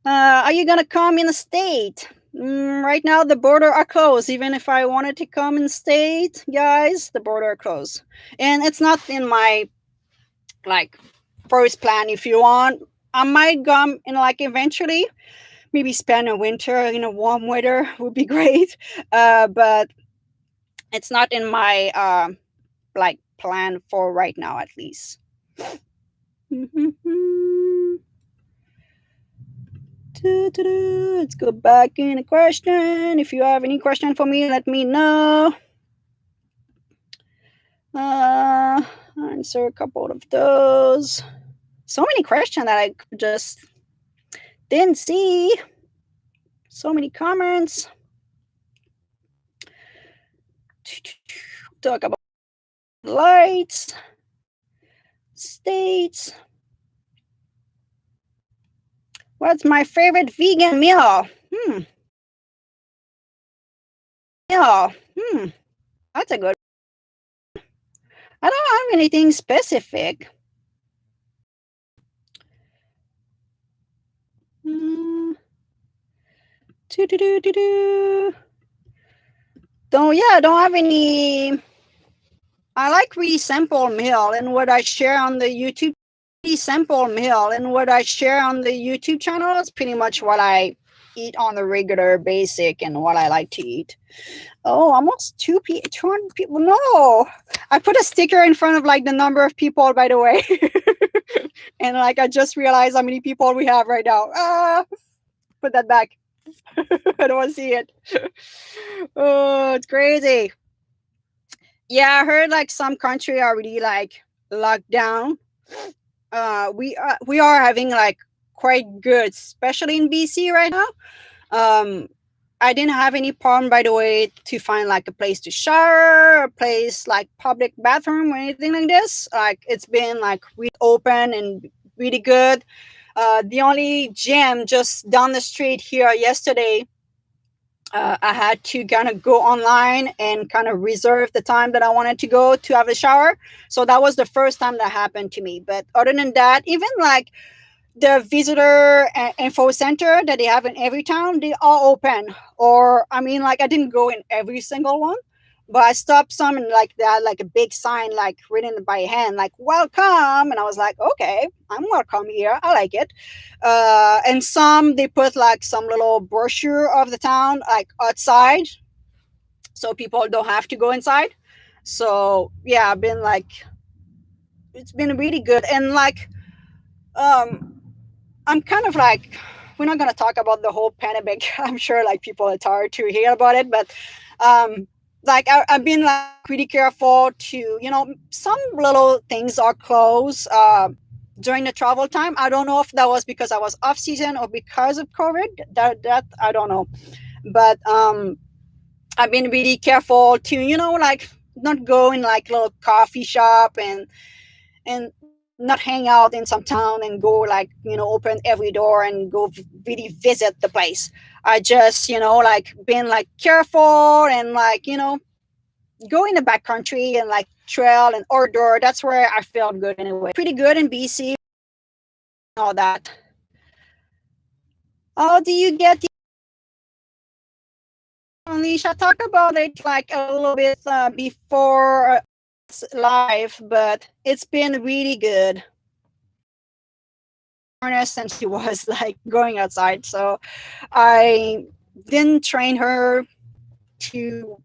Are you gonna come in the state? Right now, the border are closed. Even if I wanted to come in state, guys, the border are closed, and it's not in my like first plan. If you want, I might come in like eventually. Maybe spend a winter in a warm weather would be great, but it's not in my like plan for right now, at least. Let's go back in a question. If you have any question for me, let me know. Answer a couple of those. So many questions that I just didn't see. So many comments. Talk about lights, states. What's my favorite vegan meal? That's a good. I don't have anything specific. Don't don't have any. I like really simple meal, and what I share on the YouTube. Simple meal, and what I share on the YouTube channel is pretty much what I eat on the regular basic and what I like to eat. Oh, almost 200 people. No, I put a sticker in front of like the number of people, by the way. And like I just realized how many people we have right now. Put that back. I don't want to see it. Oh, it's crazy. Yeah, I heard like some country already like locked down. We are having like quite good, especially in BC right now. I didn't have any problem, by the way, to find like a place to shower, a place like public bathroom or anything like this. Like it's been like really open and really good. The only gym just down the street here yesterday, I had to kind of go online and kind of reserve the time that I wanted to go to have a shower. So that was the first time that happened to me. But other than that, even like the visitor info center that they have in every town, they all open. Or I mean, like I didn't go in every single one, but I stopped some and like that, like a big sign, like written by hand, like welcome. And I was like, okay, I'm welcome here. I like it. And some they put like some little brochure of the town like outside, so people don't have to go inside. So yeah, I've been like, it's been really good. And like I'm kind of like, we're not gonna talk about the whole pandemic. I'm sure like people are tired to hear about it, but like I've been like pretty careful to, some little things are closed during the travel time. I don't know if that was because I was off season or because of COVID. That I don't know, but I've been really careful to, like not go in like little coffee shop and not hang out in some town and go like, open every door and go really visit the place. I just, like been like careful and like, go in the back country and like trail and outdoor. That's where I felt good anyway. Pretty good in BC, all that. How do you get the Leash? I talk about it like a little bit before live, but it's been really good. Since she was like going outside, so I didn't train her to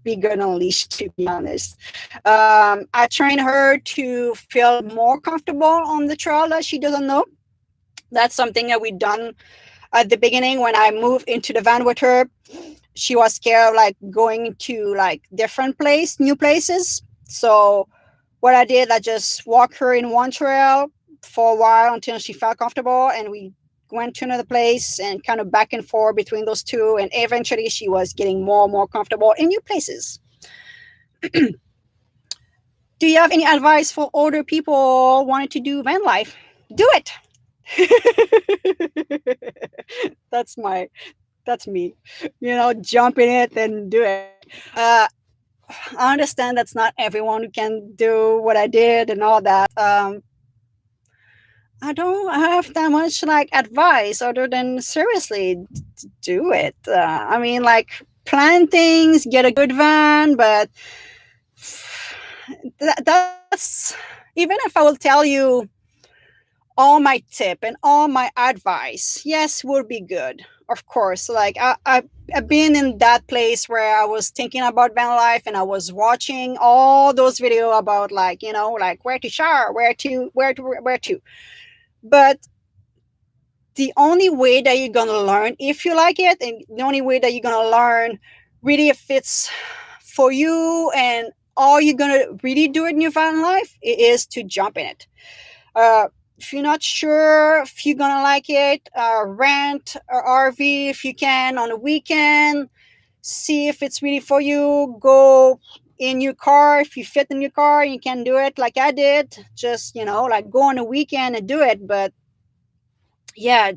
be good on leash, to be honest. I trained her to feel more comfortable on the trail that she doesn't know. That's something that we've done At the beginning, when I moved into the van with her, she was scared of like going to like different new places. So what I did, I just walked her in one trail for a while until she felt comfortable, and we went to another place and kind of back and forth between those two, and eventually she was getting more and more comfortable in new places. Do you have any advice for older people wanting to do van life? Do it. that's my that's me. Jump in it and do it. uh I understand that's not everyone who can do what I did and all that. I don't have that much like advice other than seriously do it. I mean, like, plan things, get a good van, but that's, even if I will tell you all my tip and all my advice, yes, would be good. Of course, like I've been in that place where I was thinking about van life and I was watching all those videos about, like, like where to shower, where to. But the only way that you're gonna learn if you like it, and the only way that you're gonna learn really if it's for you and all you're gonna really do it in your van life is to jump in it. uh, if you're not sure if you're gonna like it, rent an RV if you can on a weekend. See if it's really for you. Go in your car if you fit in your car and you can do it like I did. Just, like, go on a weekend and do it. But yeah,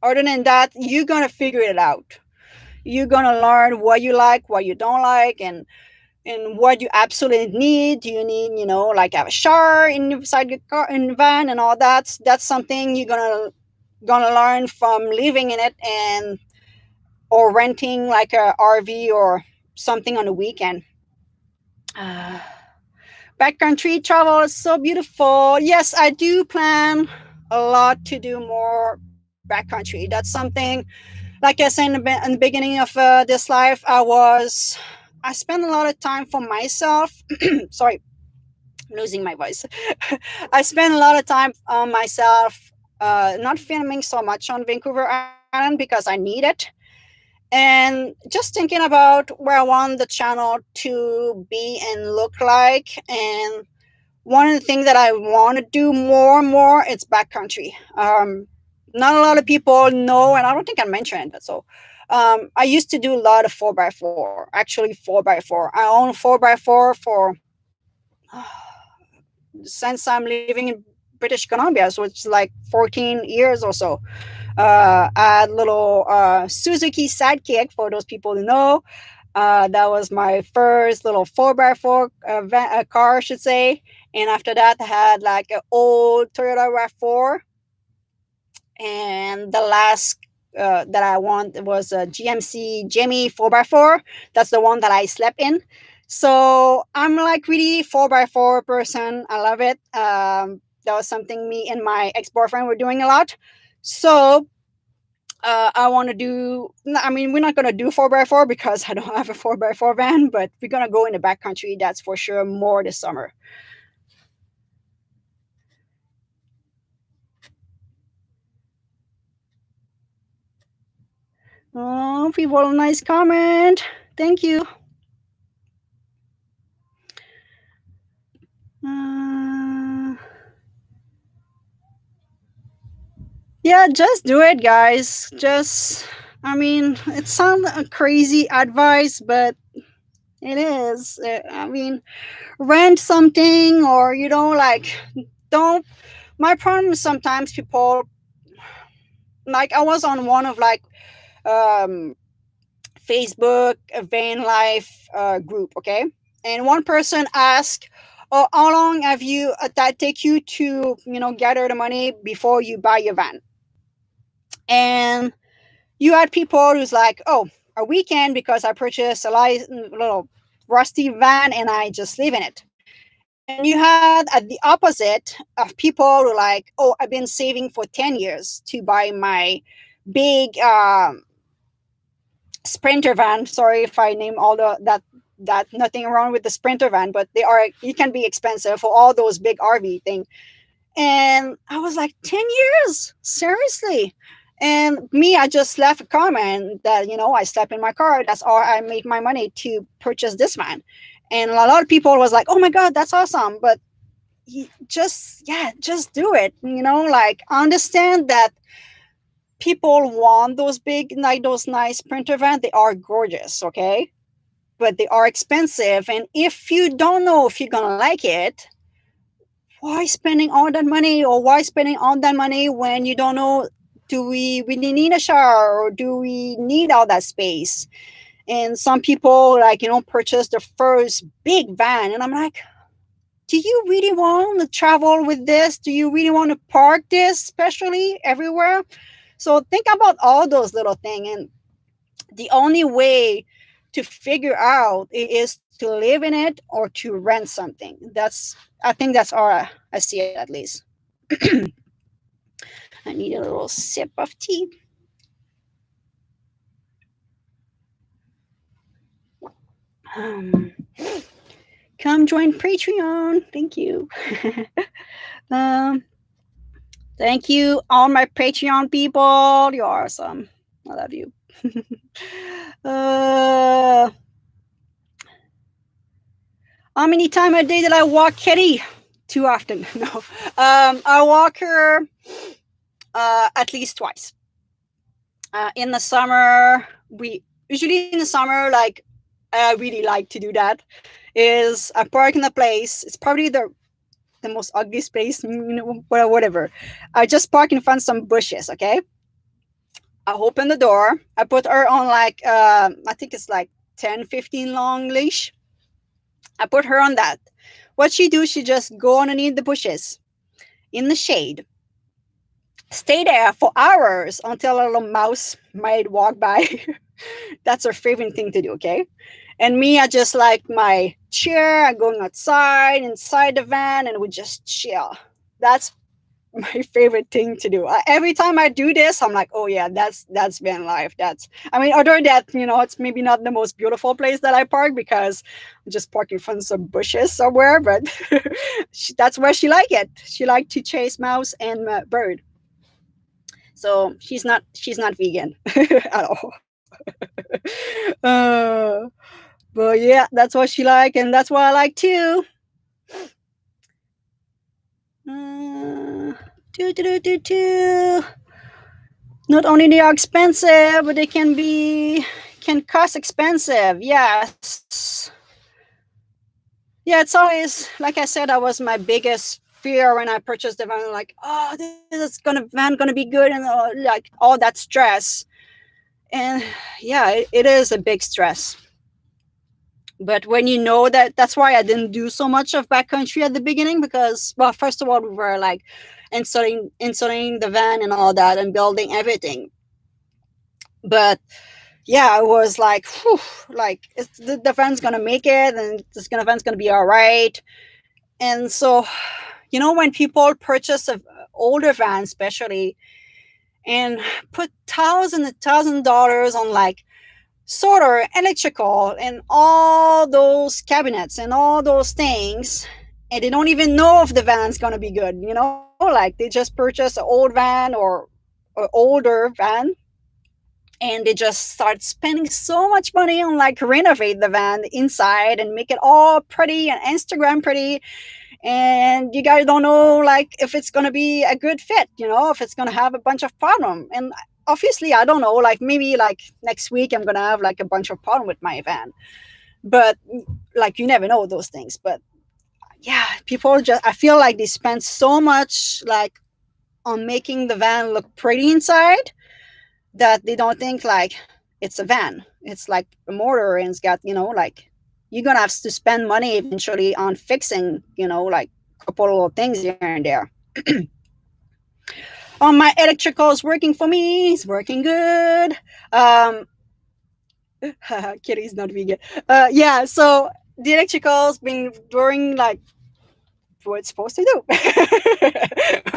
other than that, you're gonna figure it out. You're gonna learn what you like, what you don't like, and what you absolutely need. Do you need, like, have a shower inside your car, in the van, and all that? That's something you're gonna learn from living in it, and or renting like a RV or something on the weekend. Uh, Backcountry travel is so beautiful. Yes, I do plan a lot to do more backcountry. That's something, like I said in the beginning of this life, I spent a lot of time for myself. Sorry, I'm losing my voice. I spent a lot of time on myself, not filming so much on Vancouver Island because I need it, and just thinking about where I want the channel to be and look like. And one of the things that I want to do more and more, it's backcountry. Not a lot of people know, and I don't think I mentioned it. So, I used to do a lot of 4x4, actually 4x4. I own 4x4 for since I'm living in British Columbia, so it's like 14 years or so. I had little Suzuki Sidekick, for those people who know. That was my first little 4x4 car, I should say. And after that, I had like an old Toyota RAV4. And the last that I want was a GMC Jimmy 4x4. That's the one that I slept in. So I'm like really 4x4 person. I love it. That was something me and my ex-boyfriend were doing a lot. So I want to do, I mean, we're not going to do 4x4 because I don't have a 4x4 van, but we're going to go in the backcountry, that's for sure, more this summer. Oh, people, nice comment. Thank you. Uh, yeah, just do it, guys. Just, I mean, it sounds a crazy advice, but it is. I mean, rent something, or, like, don't. My problem is sometimes people, like, I was on one of like um Facebook van life group, okay? And one person asked, "Oh, how long have you that take you to gather the money before you buy your van?" And you had people who's like, "Oh, a weekend because I purchased a little rusty van and I just live in it." And you had at the opposite of people who like, "Oh, I've been saving for 10 years to buy my big Sprinter van." Sorry if I name all that nothing wrong with the Sprinter van, but you can be expensive for all those big RV thing. And I was like, 10 years? Seriously? And me, I just left a comment that, I slept in my car. That's all I made my money to purchase this van. And a lot of people was like, oh my God, that's awesome. But just do it. Like understand that people want those big, like those nice printer vans. They are gorgeous, okay? But they are expensive. And if you don't know if you're going to like it, why spending all that money, or why spending all that money when you don't know, do we really need a shower, or do we need all that space? And some people, like, purchase the first big van, and I'm like, do you really want to travel with this? Do you really want to park this, especially everywhere? So think about all those little things. And the only way to figure out is to live in it or to rent something. I think that's all I see it, at least. I need a little sip of tea. Um, Come join Patreon. Thank you. um, Thank you, all my Patreon people. You're awesome. I love you. uh, how many times a day did I walk Kitty? Too often. No. I walk her at least twice. In the summer, we usually in the summer, like, I really like to do that. Is I park in a place. It's probably the most ugliest place, whatever. I just park in front of some bushes, okay? I open the door. I put her on, like, I think it's like 10, 15 long leash. I put her on that. What she do, she just go underneath the bushes in the shade. Stay there for hours until a little mouse might walk by. That's her favorite thing to do, okay? And me, I just like my chair. I'm going outside, inside the van, and we just chill. That's my favorite thing to do. Every time I do this, I'm like, oh yeah, that's van life. Other than that, it's maybe not the most beautiful place that I park, because I'm just parking in front of some bushes somewhere, but that's where she like it. She like to chase mouse and bird. So she's not vegan at all. uh, but yeah, that's what she like, and that's what I like too. Uh, do, do, do, do, do. Not only they are expensive, but they can cost expensive. Yes. Yeah, it's always, like I said, that was my biggest fear when I purchased the van. Like, oh, van gonna be good, and like all that stress. And yeah, it is a big stress. But when you know that, that's why I didn't do so much of backcountry at the beginning, because, well, first of all, we were like installing the van and all that and building everything. But yeah, I was like, whew, like the van's gonna make it, and van's gonna be all right. And so, when people purchase a older van, especially, and put $1,000 on, like, sorter, electrical, and all those cabinets and all those things, and they don't even know if the van's gonna be good. Like, they just purchase an old van or older van, and they just start spending so much money on, like, renovate the van inside and make it all pretty and Instagram pretty, and you guys don't know, like, if it's going to be a good fit, if it's going to have a bunch of problem. And obviously I don't know, like, maybe like next week I'm going to have, like, a bunch of problem with my van, but, like, you never know those things. But yeah, people just, I feel like they spend so much, like, on making the van look pretty inside, that they don't think, like, it's a van. It's like a motor, and it's got, like, you're gonna have to spend money eventually on fixing, like, a couple of things here and there. My electrical is working for me. It's working good. Kitty's not vegan. Yeah, so the electrical's been doing, like, what it's supposed to do.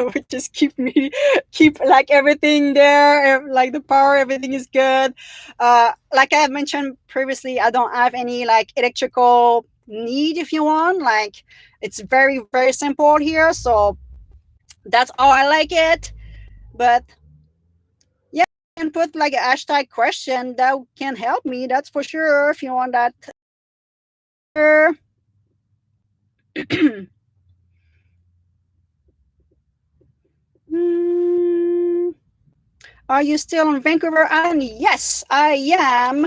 We just keep like everything there, like the power, everything is good. Like I have mentioned previously, I don't have any, like, electrical need, if you want. Like, it's very, very simple here, so that's all I like it. But can put like a hashtag question that can help me. That's for sure. If you want that. Are you still on Vancouver Island? Yes, I am.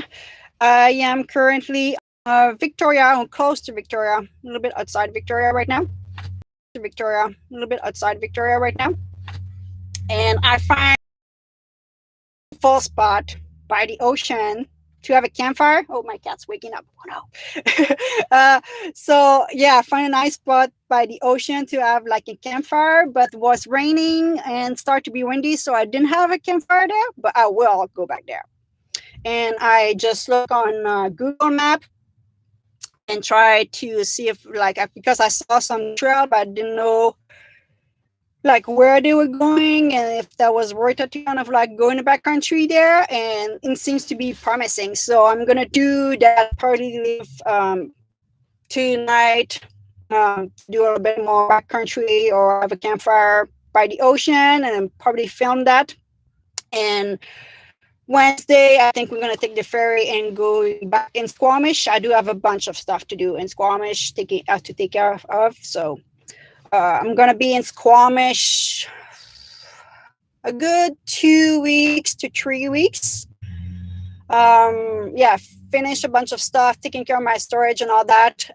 I am currently Victoria, close to Victoria, a little bit outside Victoria right now. And I find a full spot by the ocean to have a campfire. Oh, my cat's waking up. Oh no. So yeah, find a nice spot by the ocean to have like a campfire, but it was raining and start to be windy, so I didn't have a campfire there, but I will go back there. And I just look on Google Map and try to see if like, because I saw some trail, but I didn't know like where they were going and if that was worth it to kind of like go in the backcountry there, and it seems to be promising. So I'm gonna do that, probably leave tonight, do a little bit more backcountry or have a campfire by the ocean and probably film that. And Wednesday, I think we're gonna take the ferry and go back in Squamish. I do have a bunch of stuff to do in Squamish, to take care of. So I'm gonna be in Squamish a good 2 weeks to 3 weeks. Yeah, finish a bunch of stuff, taking care of my storage and all that,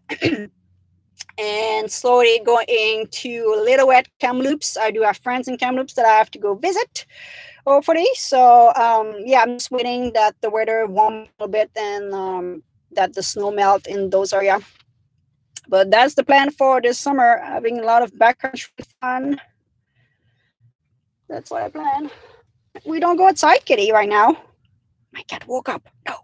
and slowly going to Little Wet Kamloops. I do have friends in Kamloops that I have to go visit, hopefully. So yeah, I'm just waiting that the weather warm a little bit and that the snow melt in those areas. But that's the plan for this summer, having a lot of backcountry fun. That's what I plan. We don't go outside, kitty, right now. My cat woke up. No.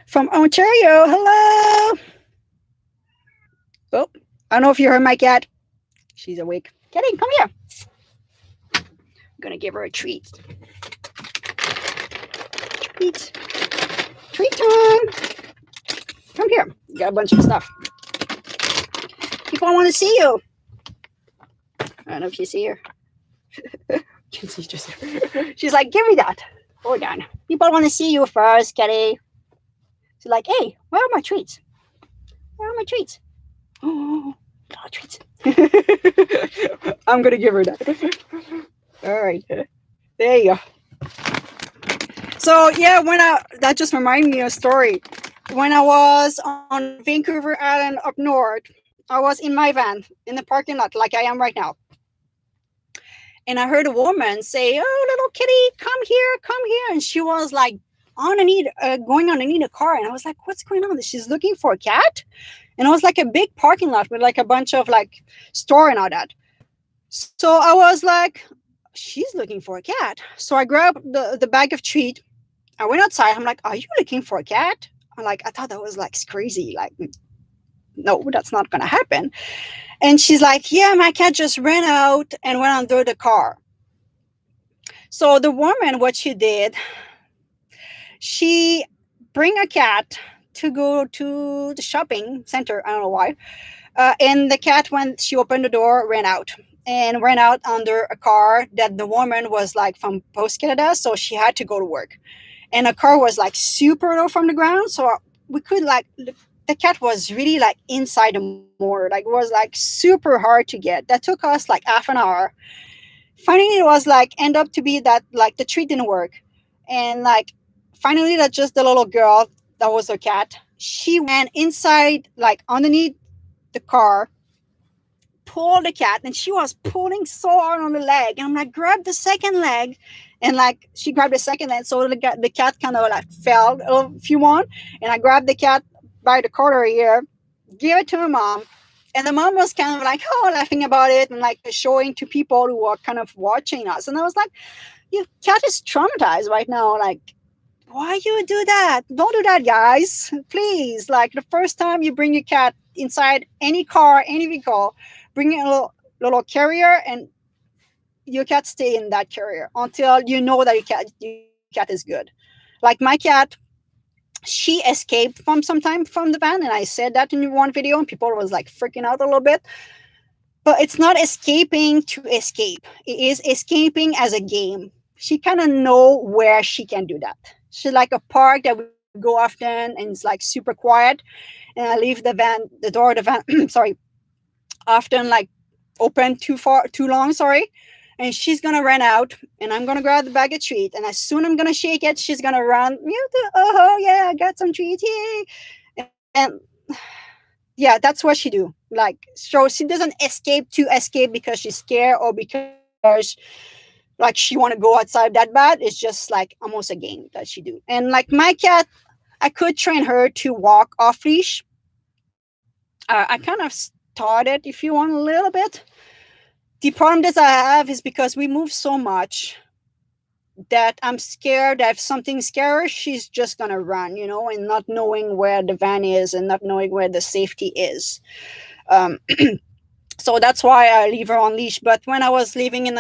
From Ontario, hello. Oh, I don't know if you heard my cat. She's awake. Kitty, come here. I'm gonna give her a treat. Treat time. Come here. You got a bunch of stuff. People want to see you. I don't know if you see her. Can see just. She's like, give me that. Hold on. People want to see you first, Kitty. She's like, hey, where are my treats? Where are my treats? Oh, treats. I'm gonna give her that. All right. There you go. So yeah, that just reminded me of a story. When I was on Vancouver Island up north, I was in my van in the parking lot like I am right now. And I heard a woman say, oh, little kitty, come here. And she was like going underneath a car. And I was like, what's going on? She's looking for a cat. And it was like a big parking lot with like a bunch of like store and all that. So I was like, she's looking for a cat. So I grabbed the bag of treat. I went outside. I'm like, are you looking for a cat? I'm like, I thought that was like crazy. Like, no, that's not going to happen. And she's like, yeah, my cat just ran out and went under the car. So the woman, what she did, she bring a cat to go to the shopping center. I don't know why. And the cat, when she opened the door, ran out under a car that the woman was like from Post Canada. So she had to go to work. And the car was like super low from the ground. So we could like, the cat was really like inside the motor. Like it was like super hard to get. That took us like half an hour. Finally, it was like, end up to be that like the treat didn't work. And like, finally, that just the little girl, that was her cat. She went inside, like underneath the car, pulled the cat, and she was pulling so hard on the leg. And I'm like, grab the second leg. And like, she grabbed the second leg. So the cat kind of like fell, if you want. And I grabbed the cat by the collar here, give it to my mom. And the mom was kind of like, oh, laughing about it and like showing to people who were kind of watching us. And I was like, your cat is traumatized right now. Like, why you do that? Don't do that, guys. Please. Like the first time you bring your cat inside any car, any vehicle, bring in a little carrier and your cat stay in that carrier until you know that your cat is good. Like my cat, she escaped from the van, and I said that in one video and people was like freaking out a little bit. but it's not escaping to escape. It is escaping as a game. She kind of know where she can do that. She's like a park that we go often, and it's like super quiet. And I leave the door of the van, sorry, often like open too long, sorry. And she's gonna run out, and I'm gonna grab the bag of treat. And as soon I'm gonna shake it, she's gonna run. Oh yeah, I got some treats, yay! And yeah, that's what she do. Like, so she doesn't escape to escape because she's scared or because like she want to go outside that bad. It's just like almost a game that she do. And like my cat, I could train her to walk off leash. I kind of started, if you want, a little bit. The problem that I have is because we move so much that I'm scared that if something scares her, she's just gonna run, and not knowing where the van is and not knowing where the safety is. Um, so that's why I leave her on leash. But when I was living in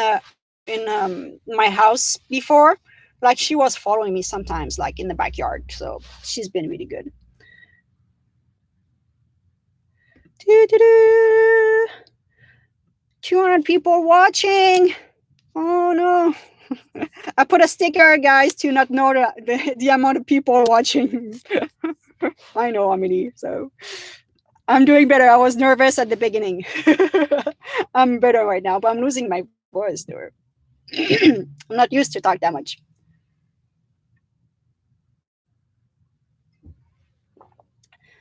my house before, like she was following me sometimes, like in the backyard. So she's been really good. Doo-doo-doo. 200 people watching. Oh no. I put a sticker, guys, to not know the amount of people watching. I know, Amelie. So I'm doing better. I was nervous at the beginning. I'm better right now, but I'm losing my voice there. I'm not used to talk that much.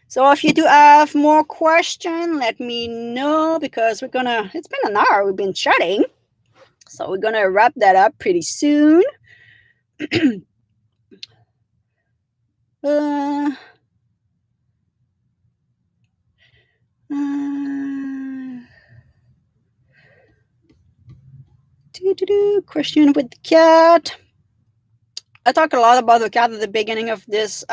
So if you do have more question, let me know because it's been an hour we've been chatting. So we're gonna wrap that up pretty soon. uh, question with the cat. I talk a lot about the cat at the beginning of this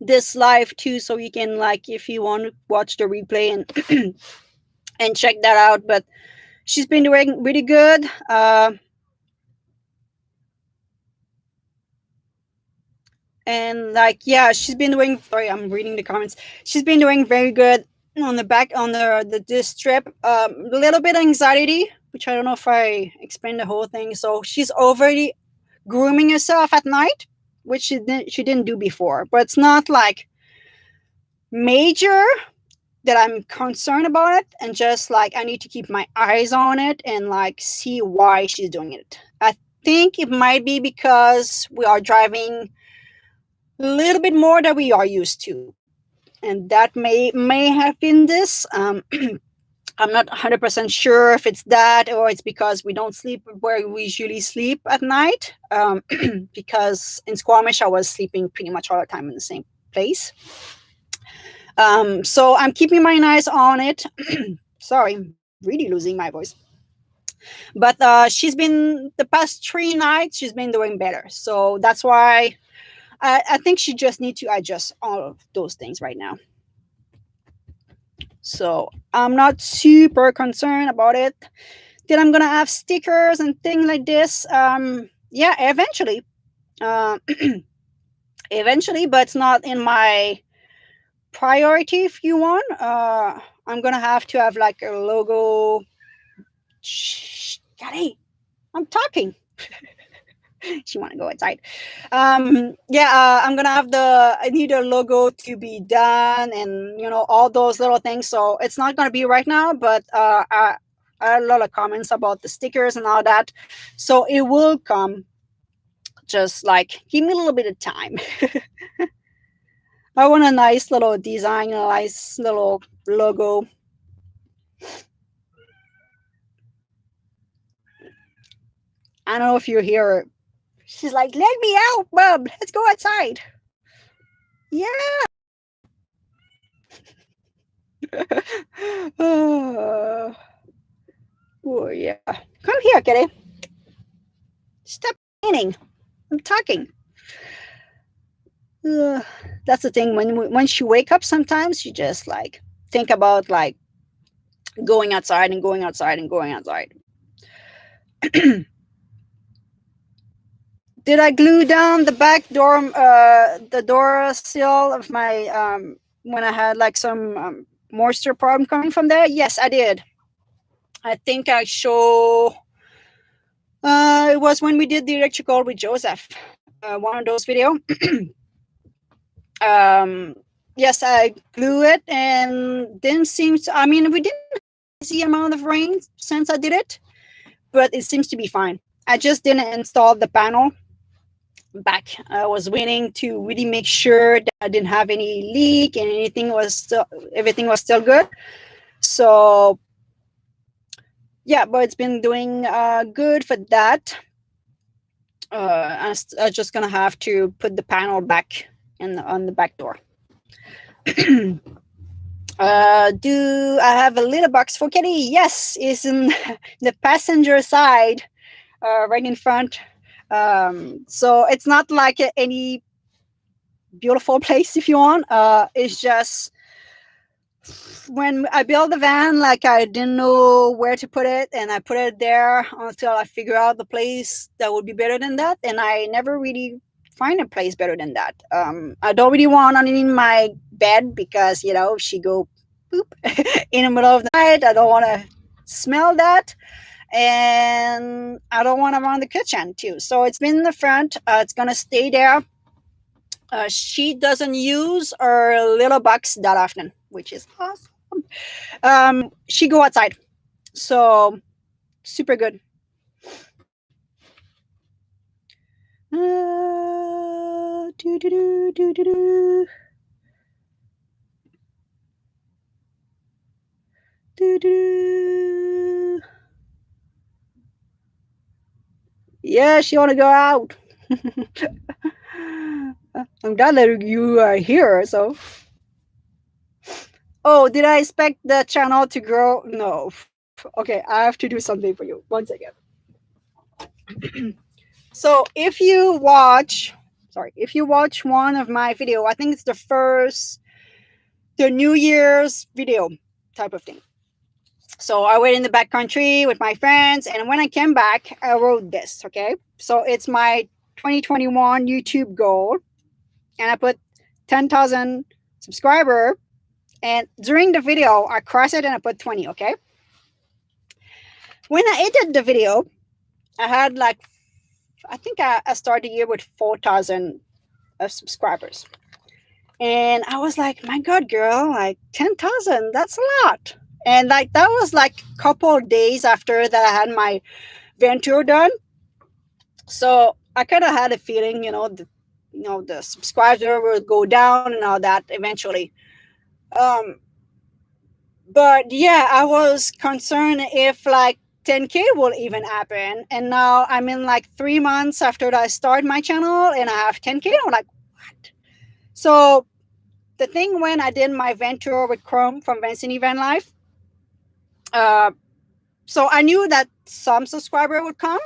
this live too, so you can, like, if you want to watch the replay and and check that out. But she's been doing really good. And like, yeah, she's been doing, sorry, I'm reading the comments. She's been doing very good on the back on this trip. A little bit of anxiety, which I don't know if I explained the whole thing. So she's already grooming herself at night, which she didn't do before. But it's not like major that I'm concerned about it, and just like I need to keep my eyes on it and like see why she's doing it. I think it might be because we are driving a little bit more than we are used to, and that may have been this. I'm not 100% sure if it's that or it's because we don't sleep where we usually sleep at night. Because in Squamish, I was sleeping pretty much all the time in the same place. So I'm keeping my eyes on it. Sorry, I'm really losing my voice. But she's been, the past 3 nights, she's been doing better. So that's why I think she just needs to adjust all of those things right now. So I'm not super concerned about it. Then I'm gonna have stickers and things like this. Yeah, eventually. Eventually, but it's not in my priority, if you want. I'm gonna have to have like a logo. Shh, Daddy, I'm talking. She want to go outside. Yeah, I'm gonna have I need a logo to be done, and all those little things. So it's not gonna be right now, but I had a lot of comments about the stickers and all that, so it will come. Just like give me a little bit of time. I want a nice little design, a nice little logo. I don't know if you hear her. She's like, "Let me out, Bub. Let's go outside." Yeah. Oh, yeah. Come here, kitty. Stop cleaning. I'm talking. That's the thing. When she wake up, sometimes she just like think about like going outside and going outside and going outside. Did I glue down the back door, the door sill of my when I had like some moisture problem coming from there? Yes, I did. I think I show. It was when we did the electrical with Joseph. One of those video. um, yes, I glue it and didn't seem to. I mean, we didn't see amount of rain since I did it, but it seems to be fine. I just didn't install the panel back. I was waiting to really make sure that I didn't have any leak and everything was still good. So yeah, but it's been doing good for that. I'm just gonna have to put the panel back on the back door. Do I have a little box for Kitty? Yes, it's in the passenger side, right in front. So it's not like any beautiful place if you want. It's just when I built the van, like I didn't know where to put it, and I put it there until I figure out the place that would be better than that, and I never really find a place better than that. I don't really want it in my bed because she go poop in the middle of the night. I don't want to smell that, and I don't want it around the kitchen too. So it's been in the front. It's gonna stay there. She doesn't use her little box that often, which is awesome. She go outside, so super good. Do, do, do, do, do, do. Do, do. Yeah, she want to go out. I'm glad that you are here. So, oh, did I expect the channel to grow? No. Okay, I have to do something for you. 1 second. So if you watch one of my video, I think it's the New Year's video type of thing. So I went in the backcountry with my friends, and when I came back, I wrote this. Okay, so it's my 2021 YouTube goal, and I put 10,000 subscriber. And during the video, I crossed it and I put 20. Okay, when I edited the video, I had like, I think I started the year with 4,000 subscribers. And I was like, my God, girl, like 10,000, that's a lot. And like, that was like a couple of days after that I had my van tour done. So I kind of had a feeling, the subscriber would go down and all that eventually. But yeah, I was concerned if like 10K will even happen. And now I'm in like 3 months after I start my channel and I have 10K. I'm like, what? So the thing when I did my van tour with Chrome from Vancini Van Life, so I knew that some subscriber would come,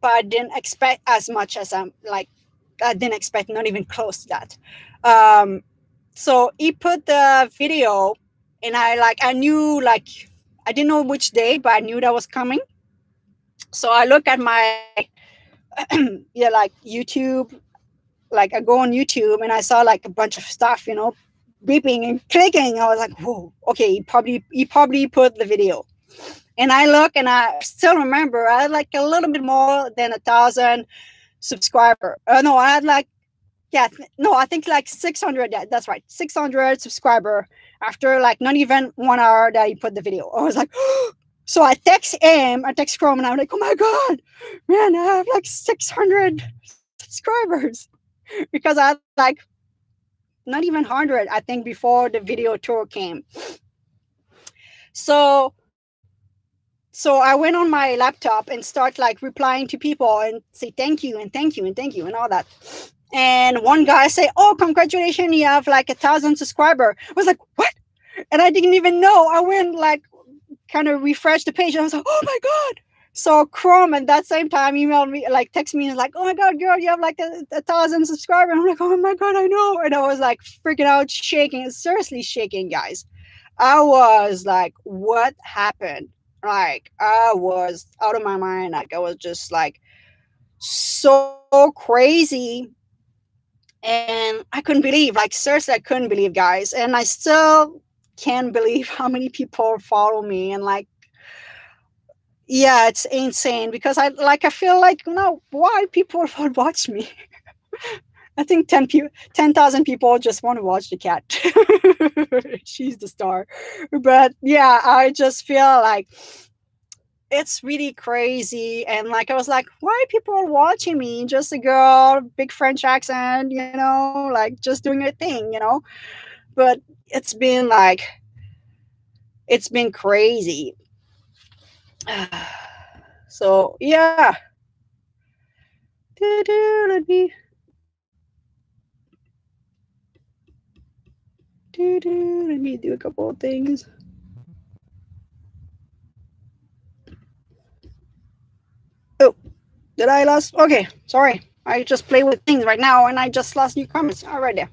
but I didn't expect as much as I didn't expect, not even close to that. So he put the video, and I knew, like, I didn't know which day, but I knew that was coming. So I look at my like YouTube, like I go on YouTube and I saw like a bunch of stuff, beeping and clicking. I was like, whoa, okay, he probably put the video. And I look and I still remember I had like a little bit more than 1,000 subscriber. No, I had like, I think like 600. Yeah, that's right, 600 subscriber after like not even 1 hour that he put the video. I was like, so I text Chrome, and I'm like, oh my God, man, I have like 600 subscribers because I had like not even 100, I think, before the video tour came. So I went on my laptop and start like replying to people and say thank you and thank you and thank you and all that. And one guy say, oh, congratulations, you have like 1,000 subscriber. I was like, what? And I didn't even know. I went like kind of refreshed the page. And I was like, oh my God. So Chrome at that same time emailed me, like text me, and like, oh my God, girl, you have like 1,000 subscribers. I'm like, oh my God, I know. And I was like freaking out, shaking, seriously shaking, guys. I was like, what happened? Like, I was out of my mind. Like, I was just like so crazy. And I couldn't believe, like, seriously, I couldn't believe, guys. And I still can't believe how many people follow me, and like, yeah, it's insane because I feel like, why people would watch me. I think 10,000 people just want to watch the cat. She's the star. But yeah, I just feel like it's really crazy. And like, I was like, why people are watching me? Just a girl, big French accent, like just doing a thing. But it's been crazy. So yeah. Let me do a couple of things. Oh, did I lost? Okay, sorry. I just play with things right now, and I just lost new comments. All right, there.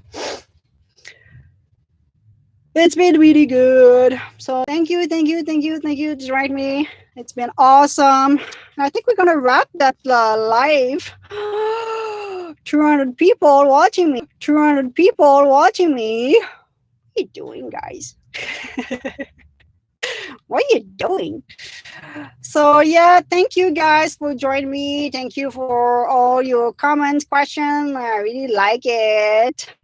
It's been really good. So thank you to write me. It's been awesome. I think we're gonna wrap that live. 200 people watching me. 200 people watching me. What are you doing, guys? What are you doing? So yeah, thank you guys for joining me. Thank you for all your comments, questions. I really like it.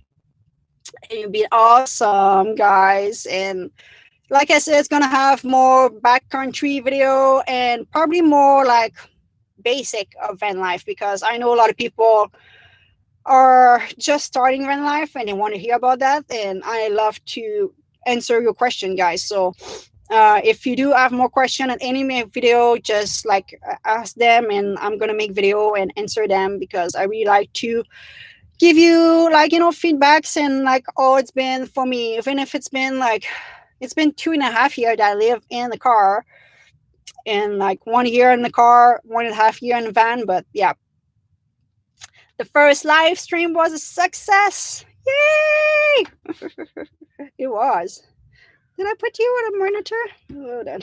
It'll be awesome, guys. And like I said, it's gonna have more backcountry video and probably more like basic of van life, because I know a lot of people are just starting van life and they want to hear about that, and I love to answer your question, guys. So if you do have more question at any video, just like ask them, and I'm gonna make video and answer them, because I really like to give you like feedbacks, and like, oh, it's been for me, even if it's been 2.5 years that I live in the car, and like 1 year in the car, 1.5 year in the van. But yeah, the first live stream was a success. Yay! It was. Did I put you on a monitor? Hold on.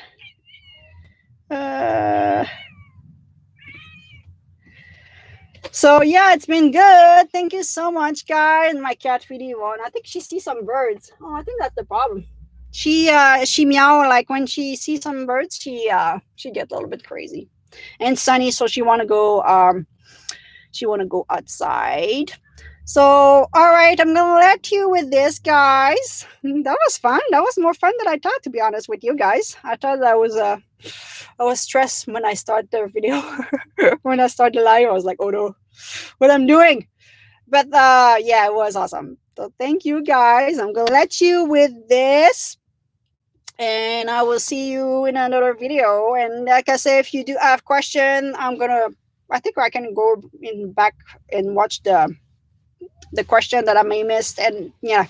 So yeah, it's been good. Thank you so much, guys. My cat really won. I think she sees some birds. Oh, I think that's the problem. She meow like when she sees some birds. She gets a little bit crazy. And sunny, so she wanna go outside. So all right, I'm gonna let you with this, guys. That was fun. That was more fun than I thought, to be honest with you guys. I thought I was stressed when I started the video. When I started live, I was like, oh no, what I'm doing. But yeah, it was awesome. So thank you, guys. I'm gonna let you with this, and I will see you in another video. And like I said, if you do have question, I think I can go in back and watch the question that I may missed, and yeah,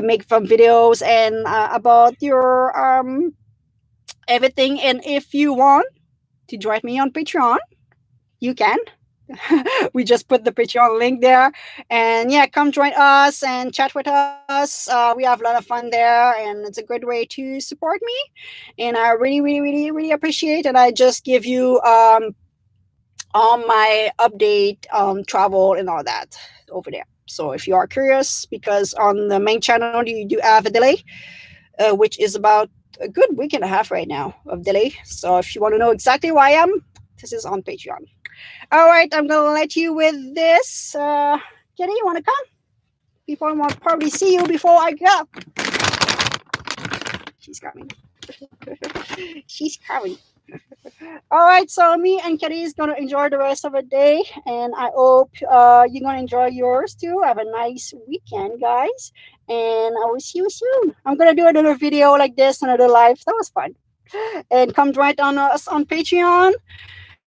make some videos and about your everything. And if you want to join me on Patreon, you can. We just put the Patreon link there, and yeah, come join us and chat with us. We have a lot of fun there, and it's a good way to support me, and I really appreciate it. I just give you all my update travel and all that over there. So if you are curious, because on the main channel you do have a delay, which is about a good week and a half right now of delay. So if you want to know exactly who I am, this is on Patreon. All right, I'm gonna let you with this. Jenny, you want to come? People will probably see you before I go. She's coming. She's coming. All right, so me and Kitty is gonna enjoy the rest of the day, and I hope you're gonna enjoy yours too. Have a nice weekend, guys, and I will see you soon. I'm gonna do another video like this, another live. That was fun, and come join on us on Patreon.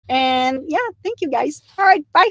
And yeah, thank you, guys. All right, bye.